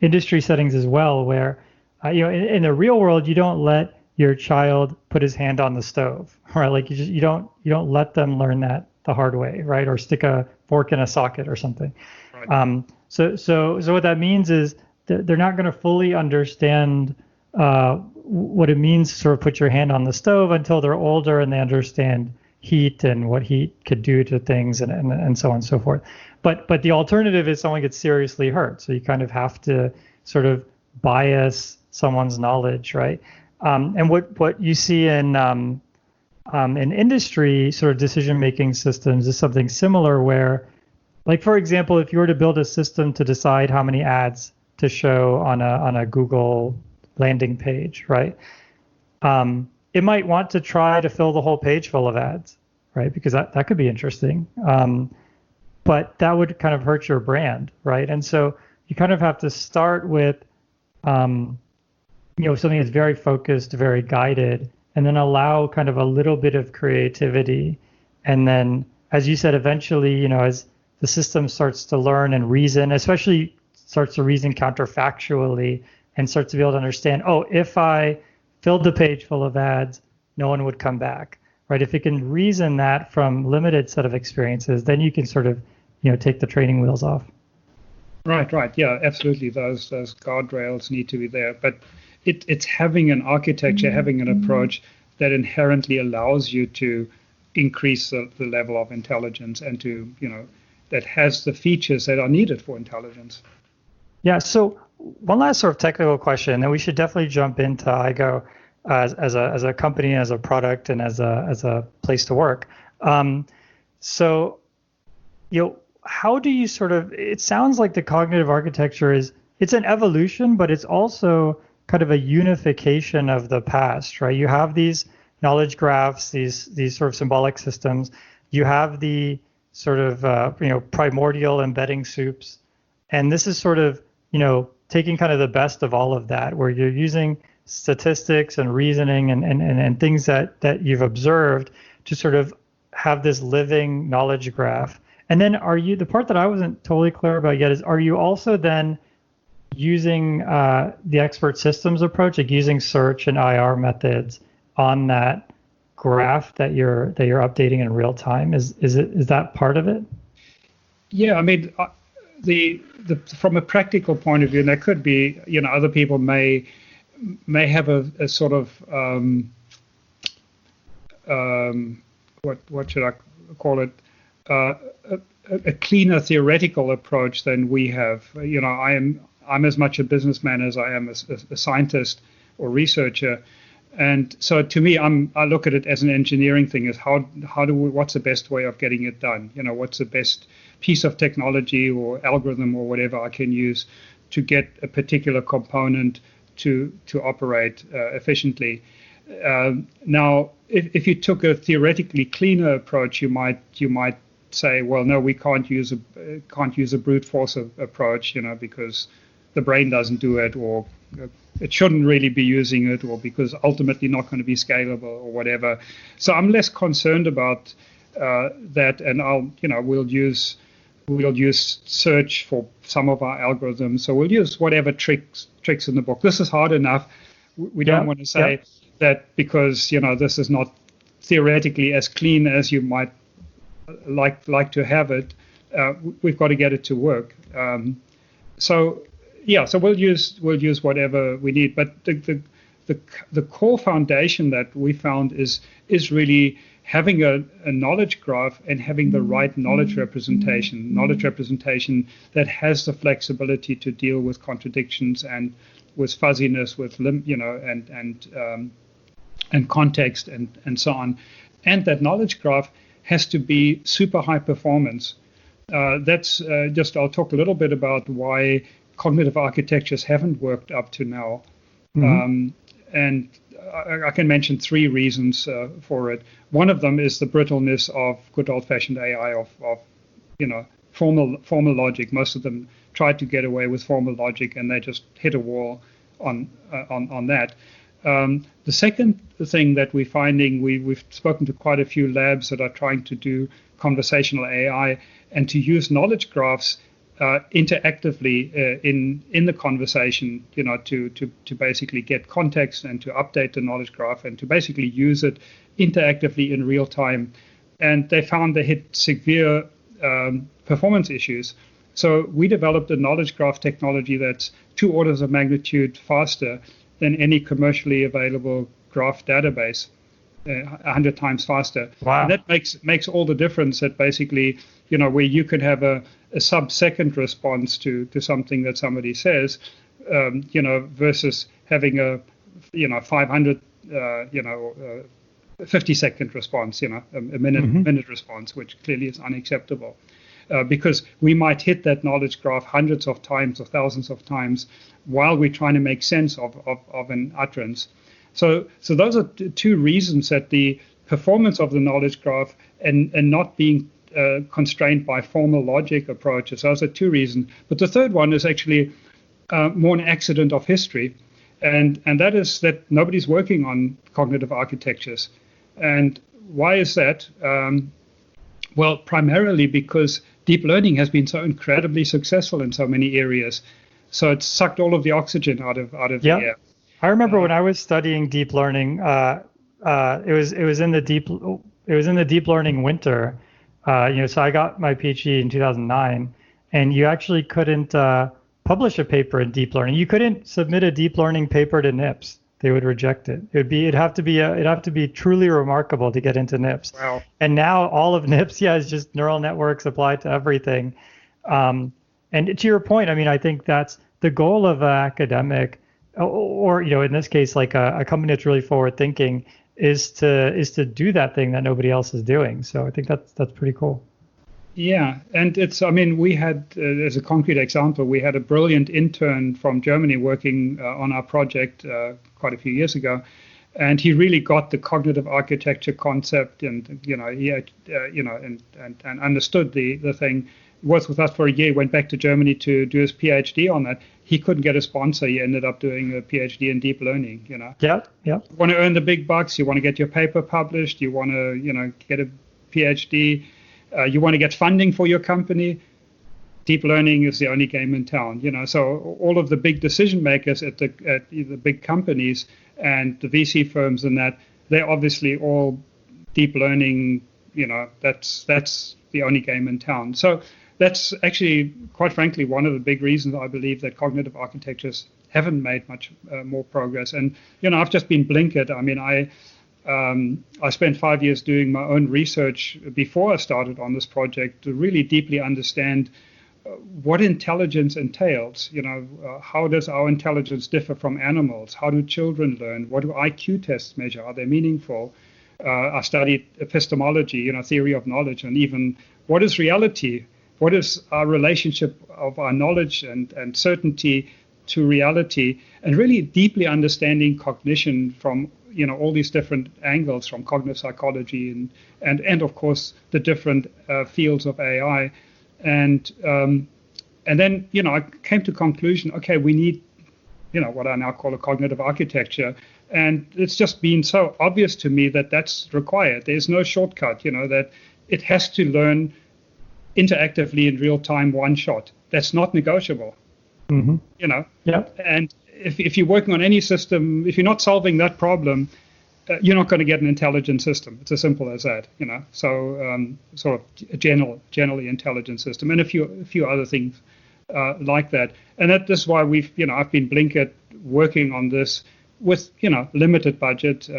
industry settings as well, where in the real world, you don't let your child put his hand on the stove, right? Like you don't let them learn that the hard way, right? Or stick a fork in a socket or something. Right. So what that means is that they're not going to fully understand what it means to sort of put your hand on the stove until they're older and they understand heat and what heat could do to things and so on and so forth. But the alternative is someone gets seriously hurt. So you kind of have to sort of bias someone's knowledge, right? And what you see in industry sort of decision-making systems is something similar where, like, for example, if you were to build a system to decide how many ads to show on a Google landing page, right? It might want to try to fill the whole page full of ads, right? Because that could be interesting. But that would kind of hurt your brand, right? And so you kind of have to start with, something that's very focused, very guided, and then allow kind of a little bit of creativity. And then, as you said, eventually, as the system starts to learn and reason, especially starts to reason counterfactually and starts to be able to understand, if I filled the page full of ads, no one would come back, right? If it can reason that from limited set of experiences, then you can sort of, take the training wheels off. Right. Yeah, absolutely. Those guardrails need to be there. But it's having an architecture, having an approach that inherently allows you to increase the level of intelligence and to, that has the features that are needed for intelligence. Yeah. So one last sort of technical question, and we should definitely jump into aigo as a company, as a product, and as a place to work. So, how do you sort of? It sounds like the cognitive architecture it's an evolution, but it's also kind of a unification of the past, right? You have these knowledge graphs, these sort of symbolic systems. You have the sort of primordial embedding soups, and this is sort of taking kind of the best of all of that, where you're using statistics and reasoning and things that you've observed to sort of have this living knowledge graph. And then the part that I wasn't totally clear about yet is, are you also then using the expert systems approach, like using search and IR methods on that graph that you're updating in real time? Is that part of it? Yeah, I mean, from a practical point of view, and there could be, other people may have a sort of what should I call it? A cleaner theoretical approach than we have. I'm as much a businessman as I am a scientist or researcher, and so to me, I look at it as an engineering thing. Is what's the best way of getting it done? What's the best piece of technology or algorithm or whatever I can use to get a particular component to operate efficiently. Now, if you took a theoretically cleaner approach, you might say, well, no, we can't use a brute force approach, because the brain doesn't do it, or it shouldn't really be using it, or because ultimately not going to be scalable or whatever. So I'm less concerned about that, and we'll use search for some of our algorithms. So we'll use whatever tricks in the book. This is hard enough. We don't want to say that because this is not theoretically as clean as you might like to have it. We've got to get it to work. So we'll use whatever we need. But the core foundation that we found is really having a knowledge graph and having the right knowledge representation that has the flexibility to deal with contradictions and with fuzziness, with and context and so on. And that knowledge graph has to be super high performance. I'll talk a little bit about why cognitive architectures haven't worked up to now. And I can mention 3 reasons for it. One of them is the brittleness of good old-fashioned AI, of formal logic. Most of them tried to get away with formal logic, and they just hit a wall on that. The second thing that we're finding, we've spoken to quite a few labs that are trying to do conversational AI and to use knowledge graphs interactively in the conversation, to basically get context and to update the knowledge graph and to basically use it interactively in real time. And they found they hit severe performance issues. So we developed a knowledge graph technology that's 2 orders of magnitude faster than any commercially available graph database, 100 times faster. Wow. And that makes all the difference. That basically, where you could have a sub-second response to something that somebody says, versus having a 500 50-second response, a minute response, which clearly is unacceptable. Because we might hit that knowledge graph hundreds of times or thousands of times while we're trying to make sense of an utterance. So those are 2 reasons that the performance of the knowledge graph and not being constrained by formal logic approaches, those are 2 reasons. But the third one is actually more an accident of history, and that is that nobody's working on cognitive architectures. And why is that? Well, primarily because deep learning has been so incredibly successful in so many areas. So it's sucked all of the oxygen out of the air. I remember when I was studying deep learning, it was in the deep learning winter. So I got my PhD in 2009, and you actually couldn't publish a paper in deep learning. You couldn't submit a deep learning paper to NIPS. They would reject it. It'd have to be truly remarkable to get into NIPS. Wow. And now all of NIPS, is just neural networks applied to everything. And to your point, I think that's the goal of an academic, or in this case, like a company that's really forward thinking, is to do that thing that nobody else is doing. So I think that's pretty cool. Yeah, and we had, as a concrete example, we had a brilliant intern from Germany working on our project quite a few years ago, and he really got the cognitive architecture concept, and he had, and understood the thing. He was with us for a year, went back to Germany to do his PhD on that. He couldn't get a sponsor. He ended up doing a PhD in deep learning. Yeah. You want to earn the big bucks. You want to get your paper published. You want to, get a PhD. You want to get funding for your company. Deep learning is the only game in town. So all of the big decision makers at the big companies and the VC firms and that, they're obviously all deep learning. That's the only game in town. So that's actually, quite frankly, one of the big reasons I believe that cognitive architectures haven't made much more progress. And I've just been blinkered. I spent 5 years doing my own research before I started on this project to really deeply understand what intelligence entails. How does our intelligence differ from animals? How do children learn? What do IQ tests measure? Are they meaningful? I studied epistemology, theory of knowledge, and even what is reality? What is our relationship of our knowledge and certainty to reality? And really deeply understanding cognition from all these different angles, from cognitive psychology and of course the different fields of AI, and then I came to conclusion. Okay, we need what I now call a cognitive architecture, and it's just been so obvious to me that that's required. There's no shortcut. That it has to learn interactively in real time, one shot. That's not negotiable. Mm-hmm. Yeah. And if you're working on any system, if you're not solving that problem, you're not going to get an intelligent system. It's as simple as that, So sort of a generally intelligent system, and a few other things like that. And this is why I've been blinkered working on this with limited budget,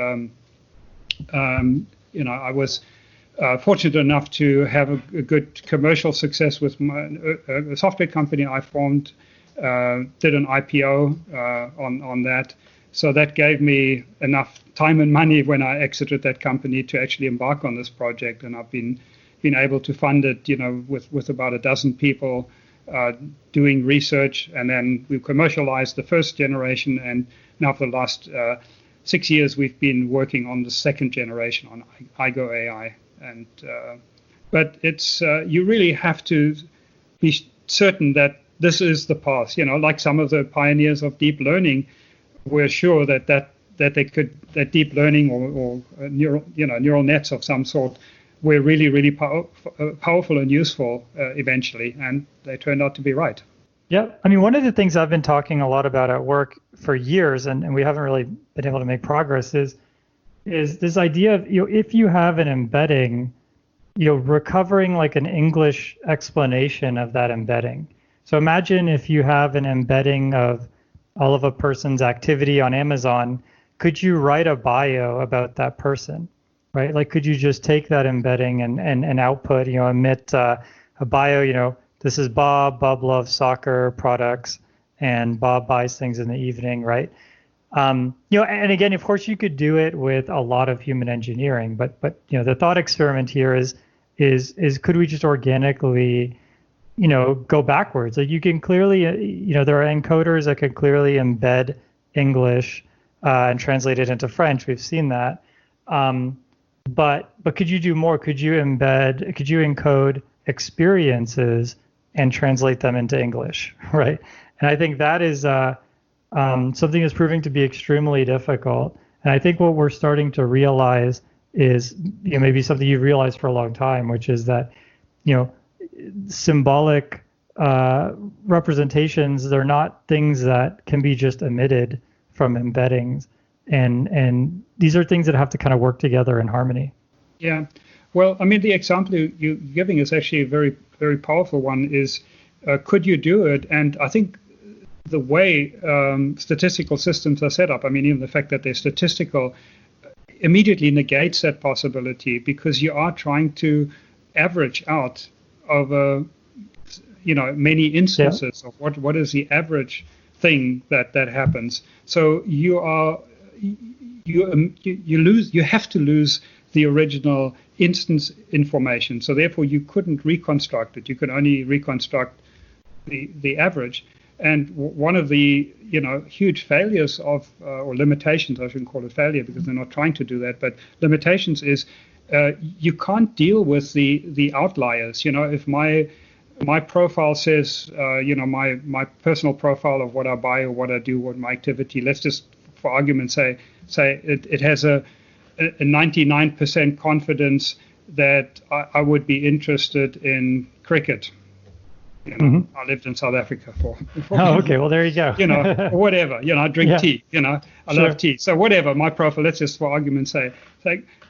I was fortunate enough to have a good commercial success with a software company I formed, did an IPO on that. So that gave me enough time and money when I exited that company to actually embark on this project. And I've been able to fund it, with about a dozen people doing research. And then we commercialized the first generation. And now for the last 6 years, we've been working on the second generation on aigo.ai. And but it's you really have to be certain that this is the path. Like some of the pioneers of deep learning were sure that deep learning or neural nets of some sort were really, really powerful and useful eventually, and they turned out to be right. Yeah, I mean, one of the things I've been talking a lot about at work for years, and we haven't really been able to make progress, is this idea of, if you have an embedding, recovering like an English explanation of that embedding. So imagine if you have an embedding of all of a person's activity on Amazon, could you write a bio about that person, right? Like, could you just take that embedding and output, emit a bio, this is Bob loves soccer products, and Bob buys things in the evening, right? And again, of course, you could do it with a lot of human engineering, but the thought experiment here is could we just organically go backwards? Like, you can clearly, there are encoders that can clearly embed English and translate it into French. We've seen that. But could you do more? Could you encode experiences and translate them into English, right? And I think that is something that's proving to be extremely difficult. And I think what we're starting to realize is, maybe something you've realized for a long time, which is that, symbolic representations, they're not things that can be just emitted from embeddings, and these are things that have to kind of work together in harmony. Yeah, well, I mean, the example you're giving is actually a very, very powerful one. Is could you do it? And I think the way statistical systems are set up, I mean, even the fact that they're statistical immediately negates that possibility, because you are trying to average out over many instances of what is the average thing that happens. So you have to lose the original instance information. So therefore you couldn't reconstruct it. You could only reconstruct the average. And one of the huge failures of or limitations, I shouldn't call it failure because they're not trying to do that, but limitations is you can't deal with the outliers. If my profile says, my personal profile of what I buy or what I do, what my activity, let's just for argument's say it has a 99% confidence that I would be interested in cricket. I lived in South Africa for oh, okay. Well, there you go. or whatever. I drink tea. I love tea. So whatever my profile. Let's just for argument's sake.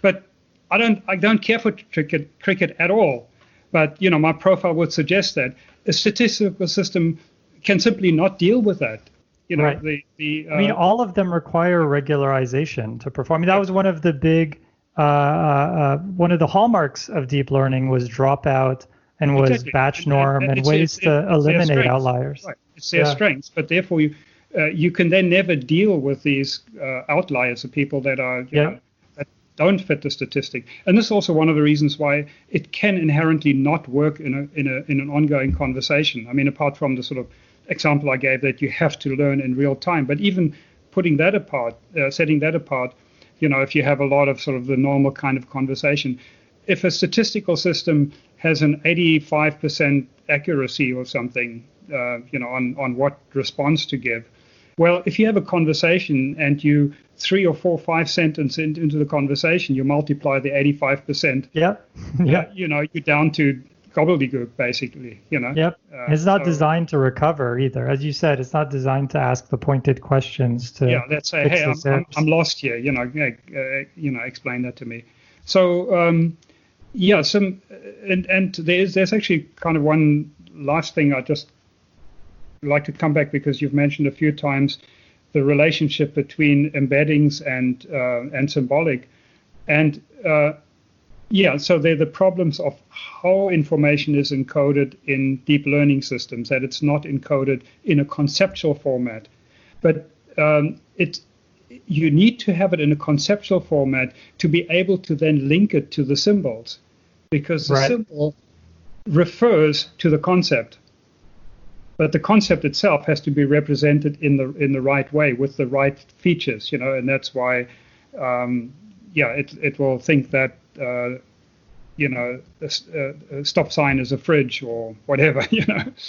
But I don't care for cricket at all. But my profile would suggest that a statistical system can simply not deal with that. Right. I mean, all of them require regularization to perform. I mean, that was one of the big, one of the hallmarks of deep learning was dropout and was exactly. Batch norm and ways to eliminate outliers. Right. It's their strengths, but therefore you can then never deal with these outliers of people that are that don't fit the statistic. And this is also one of the reasons why it can inherently not work in an ongoing conversation. I mean, apart from the sort of example I gave that you have to learn in real time, but even putting that apart, setting that apart, if you have a lot of sort of the normal kind of conversation, if a statistical system has an 85% accuracy or something, on what response to give, well, if you have a conversation and you 3 or 4 or 5 sentences into the conversation, you multiply the 85%. You're down to gobbledygook, basically. Yep. It's not designed to recover either. As you said, it's not designed to ask the pointed questions to. Let's say, hey, I'm lost here. Explain that to me. So and there's actually kind of one last thing I just like to come back, because you've mentioned a few times the relationship between embeddings and symbolic, and Yeah, so they're the problems of how information is encoded in deep learning systems, that it's not encoded in a conceptual format. But you need to have it in a conceptual format to be able to then link it to the symbols, because the symbol refers to the concept. But the concept itself has to be represented in the right way with the right features, and that's why, it will think that, a stop sign is a fridge or whatever,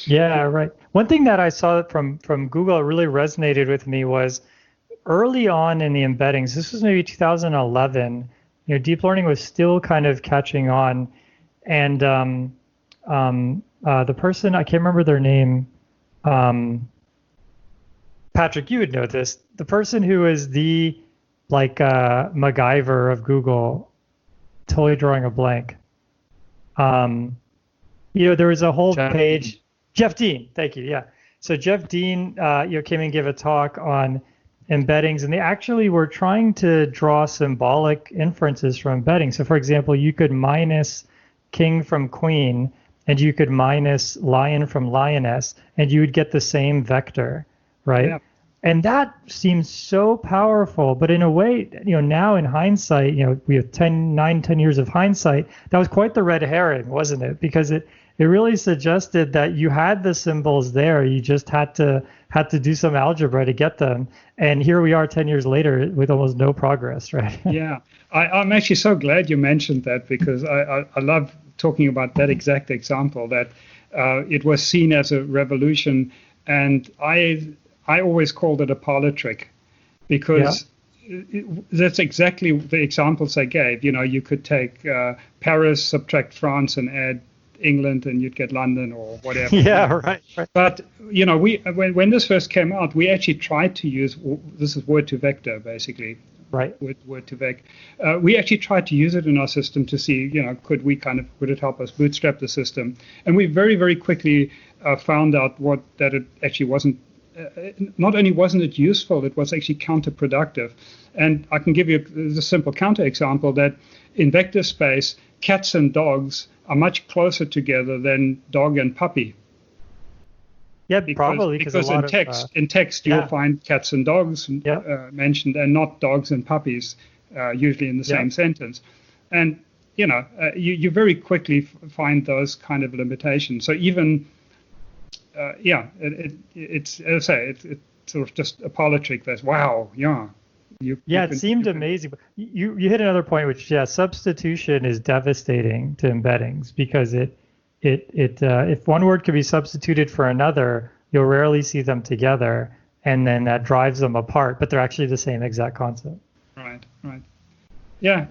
Yeah, right. One thing that I saw from Google that really resonated with me was early on in the embeddings. This was maybe 2011. Deep learning was still kind of catching on, and the person, I can't remember their name. Patrick, you would know this. The person who is the MacGyver of Google, totally drawing a blank. There was a whole page. Jeff Dean, thank you. Yeah. So Jeff Dean, came and gave a talk on embeddings, and they actually were trying to draw symbolic inferences from embeddings. So, for example, you could minus king from queen, and you could minus lion from lioness, and you would get the same vector, right? Yeah. And that seems so powerful, but in a way, now in hindsight, we have 10 years of hindsight, that was quite the red herring, wasn't it? Because it really suggested that you had the symbols there, you just had to do some algebra to get them. And here we are 10 years later with almost no progress, right? Yeah, I'm actually so glad you mentioned that, because I love talking about that exact example, that it was seen as a revolution, and I always called it a parlor trick, because that's exactly the examples I gave. You could take Paris, subtract France, and add England, and you'd get London or whatever. Yeah, right. But when this first came out, we actually tried to use, this is word to vector basically. Right. Word to vec. We actually tried to use it in our system to see, would it help us bootstrap the system? And we very, very quickly found out that it actually wasn't. Not only wasn't it useful, it was actually counterproductive. And I can give you a simple counter example that in vector space, cats and dogs are much closer together than dog and puppy. Yeah, probably because in text you'll find cats and dogs mentioned, and not dogs and puppies, usually in the same sentence. And you very quickly find those kind of limitations. So even it's as I say, it's sort of just a parlor trick. That's wow, yeah. It seemed amazing. You hit another point, which substitution is devastating to embeddings, because if one word could be substituted for another, you'll rarely see them together, and then that drives them apart, but they're actually the same exact concept. Right. Yeah,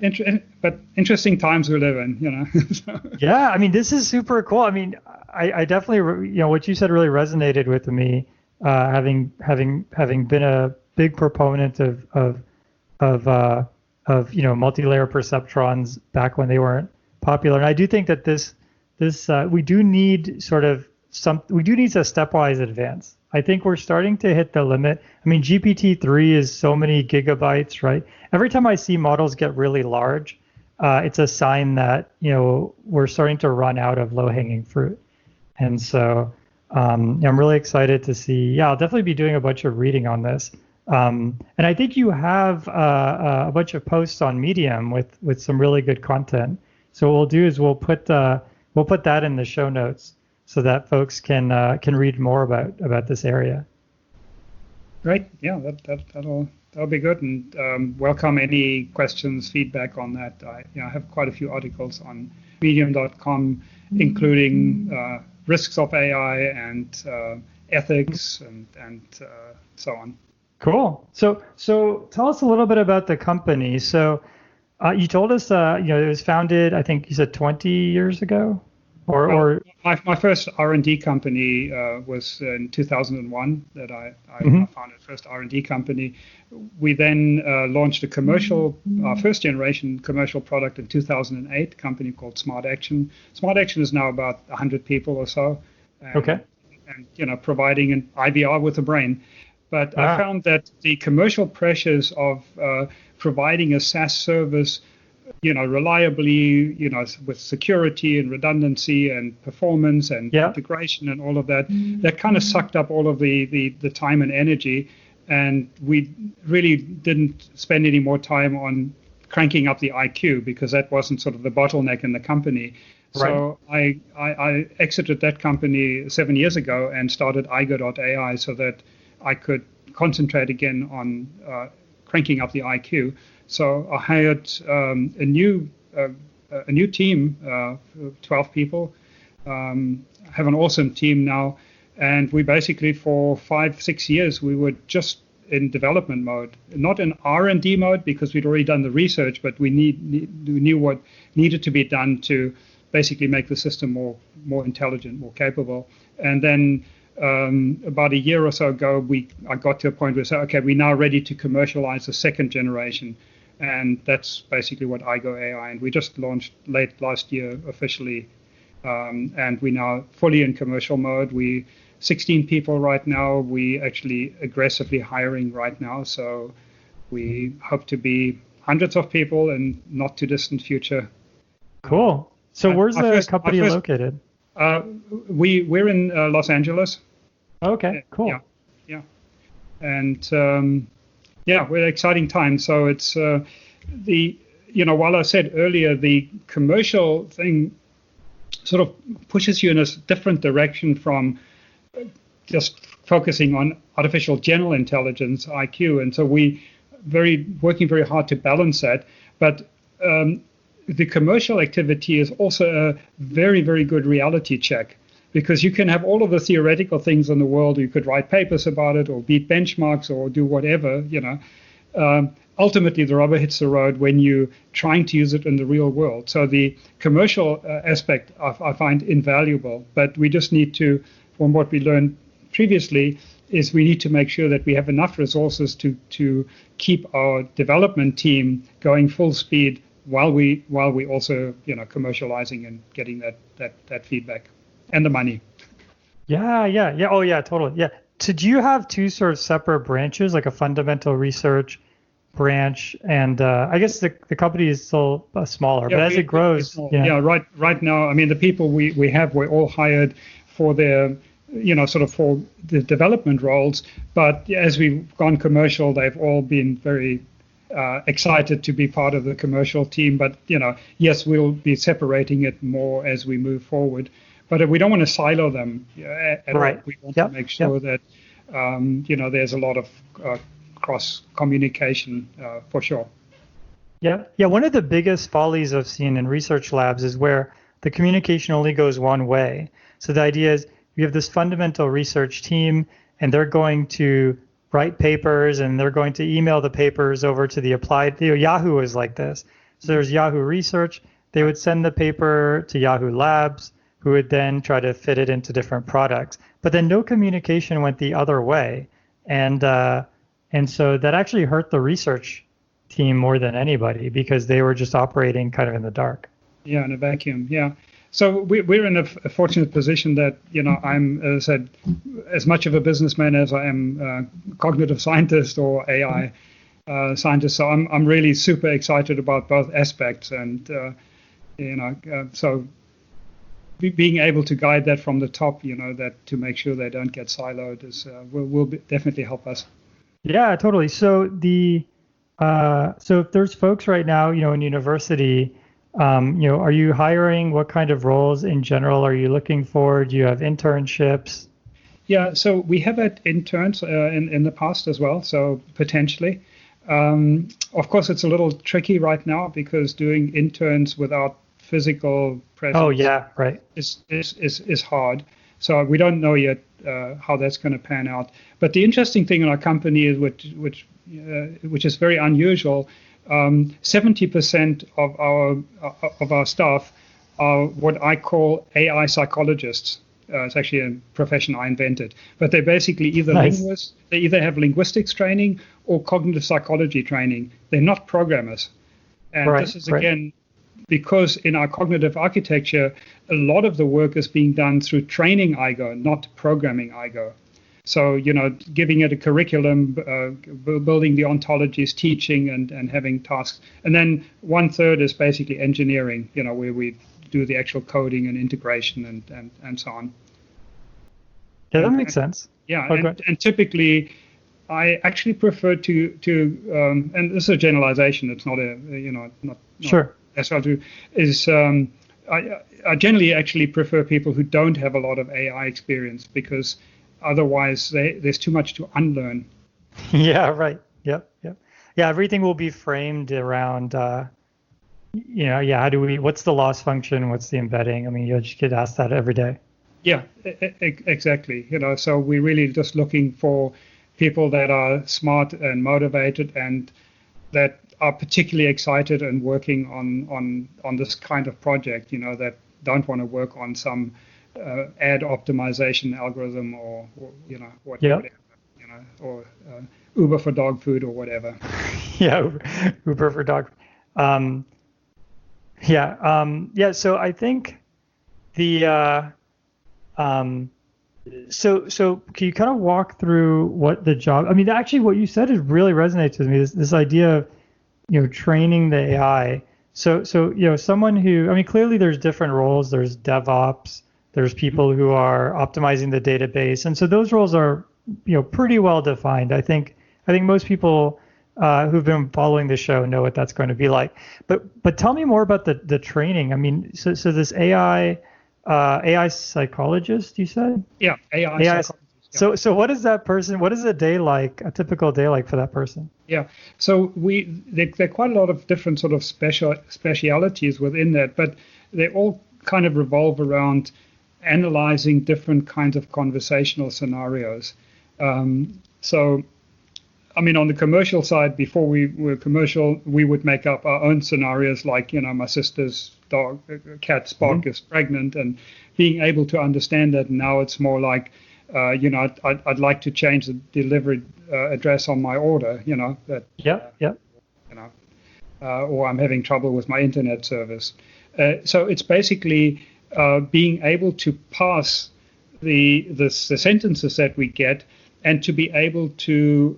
but interesting times we live in, So. Yeah, I mean, this is super cool. I mean, I definitely, what you said really resonated with me, having been a big proponent of multi-layer perceptrons back when they weren't popular, and I do think that this we do need a stepwise advance. I think we're starting to hit the limit. I mean, GPT-3 is so many gigabytes, right? Every time I see models get really large, it's a sign that we're starting to run out of low-hanging fruit. And so I'm really excited to see. Yeah, I'll definitely be doing a bunch of reading on this. And I think you have a bunch of posts on Medium with some really good content. So what we'll do is we'll put that in the show notes so that folks can read more about this area. Great. Yeah, that'll be good. And welcome any questions, feedback on that. I have quite a few articles on medium.com, including risks of AI and ethics and so on. Cool. So tell us a little bit about the company. So you told us it was founded, I think you said 20 years ago, or my first R&D company was in 2001 that I founded first R&D company. We then launched our first generation commercial product in 2008, a company called Smart Action. Smart Action is now about 100 people or so. And providing an IVR with a brain. But I found that the commercial pressures of providing a SaaS service reliably, with security and redundancy and performance and integration and all of that. That kind of sucked up all of the time and energy. And we really didn't spend any more time on cranking up the IQ because that wasn't sort of the bottleneck in the company. So I exited that company 7 years ago and started aigo.ai so that I could concentrate again on cranking up the IQ. So I hired a new team, 12 people. Have an awesome team now, and we basically for 5-6 years we were just in development mode, not in R&D mode because we'd already done the research, but we knew what needed to be done to basically make the system more intelligent, more capable. And then about a year or so ago, I got to a point where we said, okay, we're now ready to commercialize the second generation. And that's basically what aigo.ai. And we just launched late last year officially. And we're now fully in commercial mode. We 16 people right now. We actually aggressively hiring right now. So we hope to be hundreds of people in not too distant future. Cool. So where's the company located? We're in Los Angeles. Okay, cool. Yeah. And we're exciting times. So it's while I said earlier, the commercial thing sort of pushes you in a different direction from just focusing on artificial general intelligence, IQ. And so working very hard to balance that. But the commercial activity is also a very, very good reality check because you can have all of the theoretical things in the world. You could write papers about it or beat benchmarks or do whatever, Ultimately, the rubber hits the road when you're trying to use it in the real world. So the commercial aspect I find invaluable, but we just need to, from what we learned previously, is we need to make sure that we have enough resources to keep our development team going full speed while we also commercializing and getting that feedback and the money. Yeah. Oh yeah, totally. Yeah. So do you have two sort of separate branches, like a fundamental research branch, and I guess the company is still smaller, but as it grows, right now, I mean, the people we have, we're all hired for their, sort of for the development roles, but as we've gone commercial, they've all been very excited to be part of the commercial team. But yes, we'll be separating it more as we move forward, but we don't want to silo them at all. We want to make sure that there's a lot of cross communication for sure. Yeah. One of the biggest follies I've seen in research labs is where the communication only goes one way. So the idea is you have this fundamental research team, and they're going to write papers, and they're going to email the papers over to the applied. Yahoo is like this. So there's Yahoo Research. They would send the paper to Yahoo Labs, who would then try to fit it into different products. But then no communication went the other way, and so that actually hurt the research team more than anybody because they were just operating kind of in the dark. Yeah, in a vacuum. Yeah. So we're in a fortunate position that, I'm, as I said, as much of a businessman as I am a cognitive scientist or AI scientist. So I'm really super excited about both aspects. And, so being able to guide that from the top, that to make sure they don't get siloed is will definitely help us. Yeah, totally. So so if there's folks right now, in university, are you hiring? What kind of roles in general are you looking for? Do you have internships? Yeah, so we have had interns in the past as well, so potentially. Of course, it's a little tricky right now because doing interns without physical presence is hard. So we don't know yet how that's going to pan out. But the interesting thing in our company is which is very unusual. 70% of our staff are what I call AI psychologists. It's actually a profession I invented. But they're basically either linguists. They either have linguistics training or cognitive psychology training. They're not programmers. And this is again because in our cognitive architecture, a lot of the work is being done through training aigo, not programming aigo. So, giving it a curriculum, building the ontologies, teaching, and having tasks. And then 1/3 is basically engineering, where we do the actual coding and integration and so on. Yeah, that makes sense. Yeah, and typically, I actually prefer to and this is a generalization. It's not not sure. That's what I do. Is I generally actually prefer people who don't have a lot of AI experience, because otherwise there's too much to unlearn. Yeah, right. Yep. Yeah, everything will be framed around, how do what's the loss function? What's the embedding? I mean, you just get asked that every day. Yeah, exactly. So we're really just looking for people that are smart and motivated and that are particularly excited and working on this kind of project, that don't want to work on some ad optimization algorithm or whatever, or Uber for dog food or whatever. Yeah, Uber for dog. So I think the so can you kind of walk through what the job? I mean, actually, what you said really resonates with me. This idea of training the AI. So someone who, I mean, clearly there's different roles. There's DevOps. There's people who are optimizing the database, and so those roles are pretty well defined. I think most people who've been following the show know what that's going to be like. But tell me more about the training. I mean, so this AI psychologist, you said? Yeah, AI psychologist. Yeah. So what is that person? What is a day like? A typical day like for that person? Yeah. So there are quite a lot of different sort of specialities within that, but they all kind of revolve around analyzing different kinds of conversational scenarios. So, I mean, on the commercial side, before we were commercial, we would make up our own scenarios, like, my sister's cat Spock is pregnant, and being able to understand that. Now it's more like, I'd like to change the delivery address on my order, that. Yeah. Or I'm having trouble with my internet service. So it's basically being able to parse the sentences that we get, and to be able to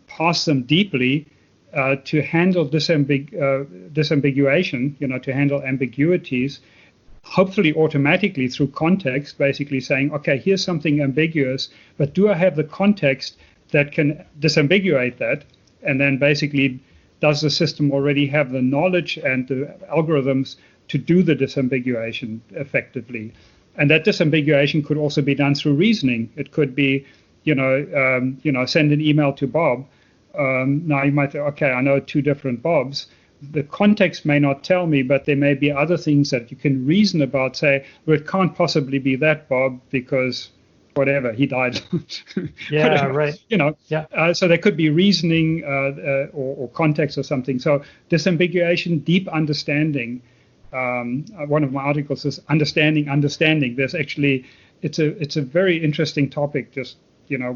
parse them deeply, to handle disambiguation, to handle ambiguities, hopefully automatically through context, basically saying, okay, here's something ambiguous, but do I have the context that can disambiguate that? And then basically, does the system already have the knowledge and the algorithms to do the disambiguation effectively? And that disambiguation could also be done through reasoning. It could be, send an email to Bob. Now you might say, okay, I know 2 different Bobs. The context may not tell me, but there may be other things that you can reason about, say, well, it can't possibly be that Bob because whatever, he died. Yeah, whatever, right. Yeah. So there could be reasoning or context or something. So disambiguation, deep understanding. One of my articles is understanding. There's actually, it's a very interesting topic, just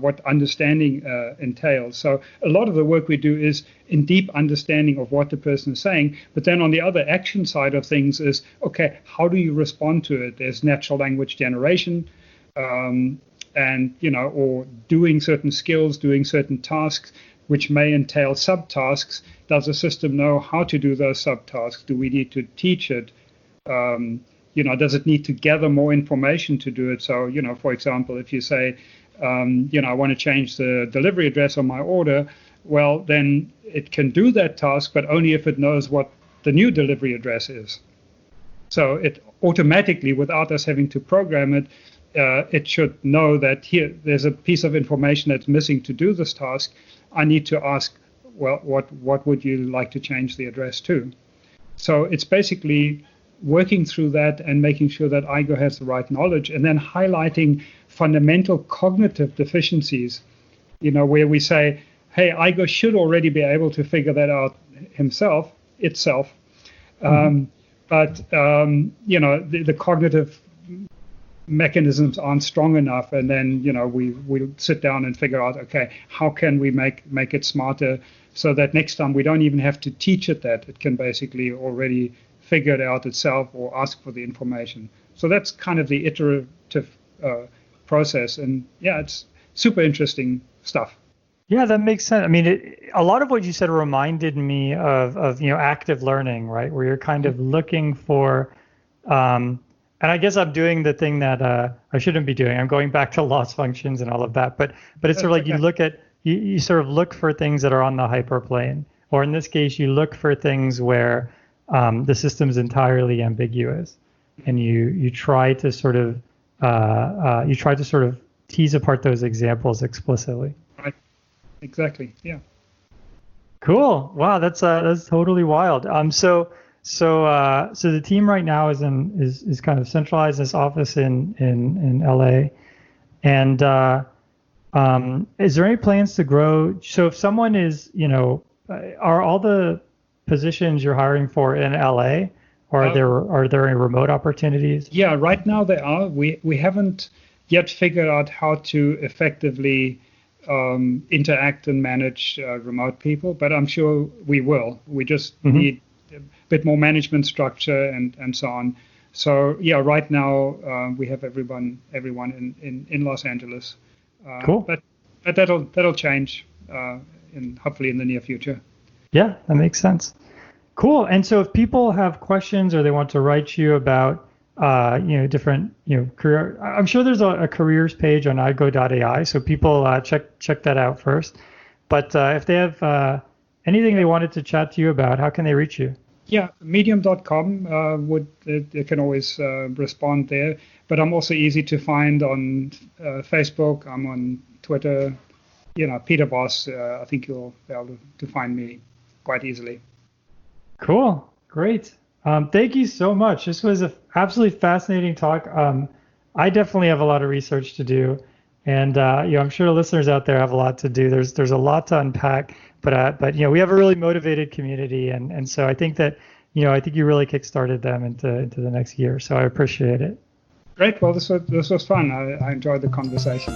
what understanding entails. So a lot of the work we do is in deep understanding of what the person is saying, but then on the other action side of things is, okay, how do you respond to it? There's natural language generation, and or doing certain skills, doing certain tasks, which may entail subtasks. Does the system know how to do those subtasks? Do we need to teach it? Does it need to gather more information to do it? So, for example, if you say, I want to change the delivery address on my order, well, then it can do that task, but only if it knows what the new delivery address is. So it automatically, without us having to program it, it should know that here, there's a piece of information that's missing to do this task. I need to ask, well, what would you like to change the address to? So it's basically working through that and making sure that aigo has the right knowledge, and then highlighting fundamental cognitive deficiencies, where we say, hey, aigo should already be able to figure that out itself. But the cognitive mechanisms aren't strong enough, and then we sit down and figure out, okay, how can we make it smarter, so that next time we don't even have to teach it that. It can basically already figure it out itself or ask for the information. So that's kind of the iterative process. And yeah, it's super interesting stuff. Yeah, that makes sense. I mean, a lot of what you said reminded me of active learning, right? Where you're kind of looking for, and I guess I'm doing the thing that I shouldn't be doing. I'm going back to loss functions and all of that. But it's sort of like you sort of look for things that are on the hyperplane, or in this case, you look for things where the system's entirely ambiguous, and you try to sort of tease apart those examples explicitly. Right. Exactly. Yeah. Cool. Wow, that's totally wild. So the team right now is kind of centralized in this office in LA, and is there any plans to grow? So if someone is, are all the positions you're hiring for in LA, or are there any remote opportunities? Yeah, right now there are. We haven't yet figured out how to effectively interact and manage remote people, but I'm sure we will. We just need a bit more management structure and so on. So yeah, right now we have everyone in Los Angeles. Cool. But that'll change hopefully in the near future. Yeah, that makes sense. Cool. And so if people have questions or they want to write you about different, career. I'm sure there's a careers page on aigo.ai, so people check that out first. But if they have anything they wanted to chat to you about, how can they reach you? Yeah, medium.com they can always respond there. But I'm also easy to find on Facebook. I'm on Twitter. Peter Voss. I think you'll be able to find me quite easily. Cool. Great. Thank you so much. This was an absolutely fascinating talk. I definitely have a lot of research to do, and I'm sure the listeners out there have a lot to do. There's a lot to unpack, but we have a really motivated community, and so I think that I think you really kickstarted them into the next year. So I appreciate it. Great. Well, this was fun. I enjoyed the conversation.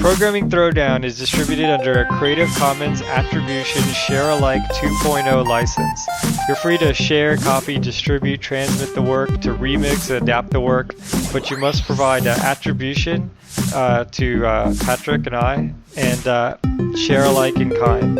Programming Throwdown is distributed under a Creative Commons Attribution Share-alike 2.0 license. You're free to share, copy, distribute, transmit the work, to remix and adapt the work, but you must provide attribution to Patrick and I, and share alike in kind.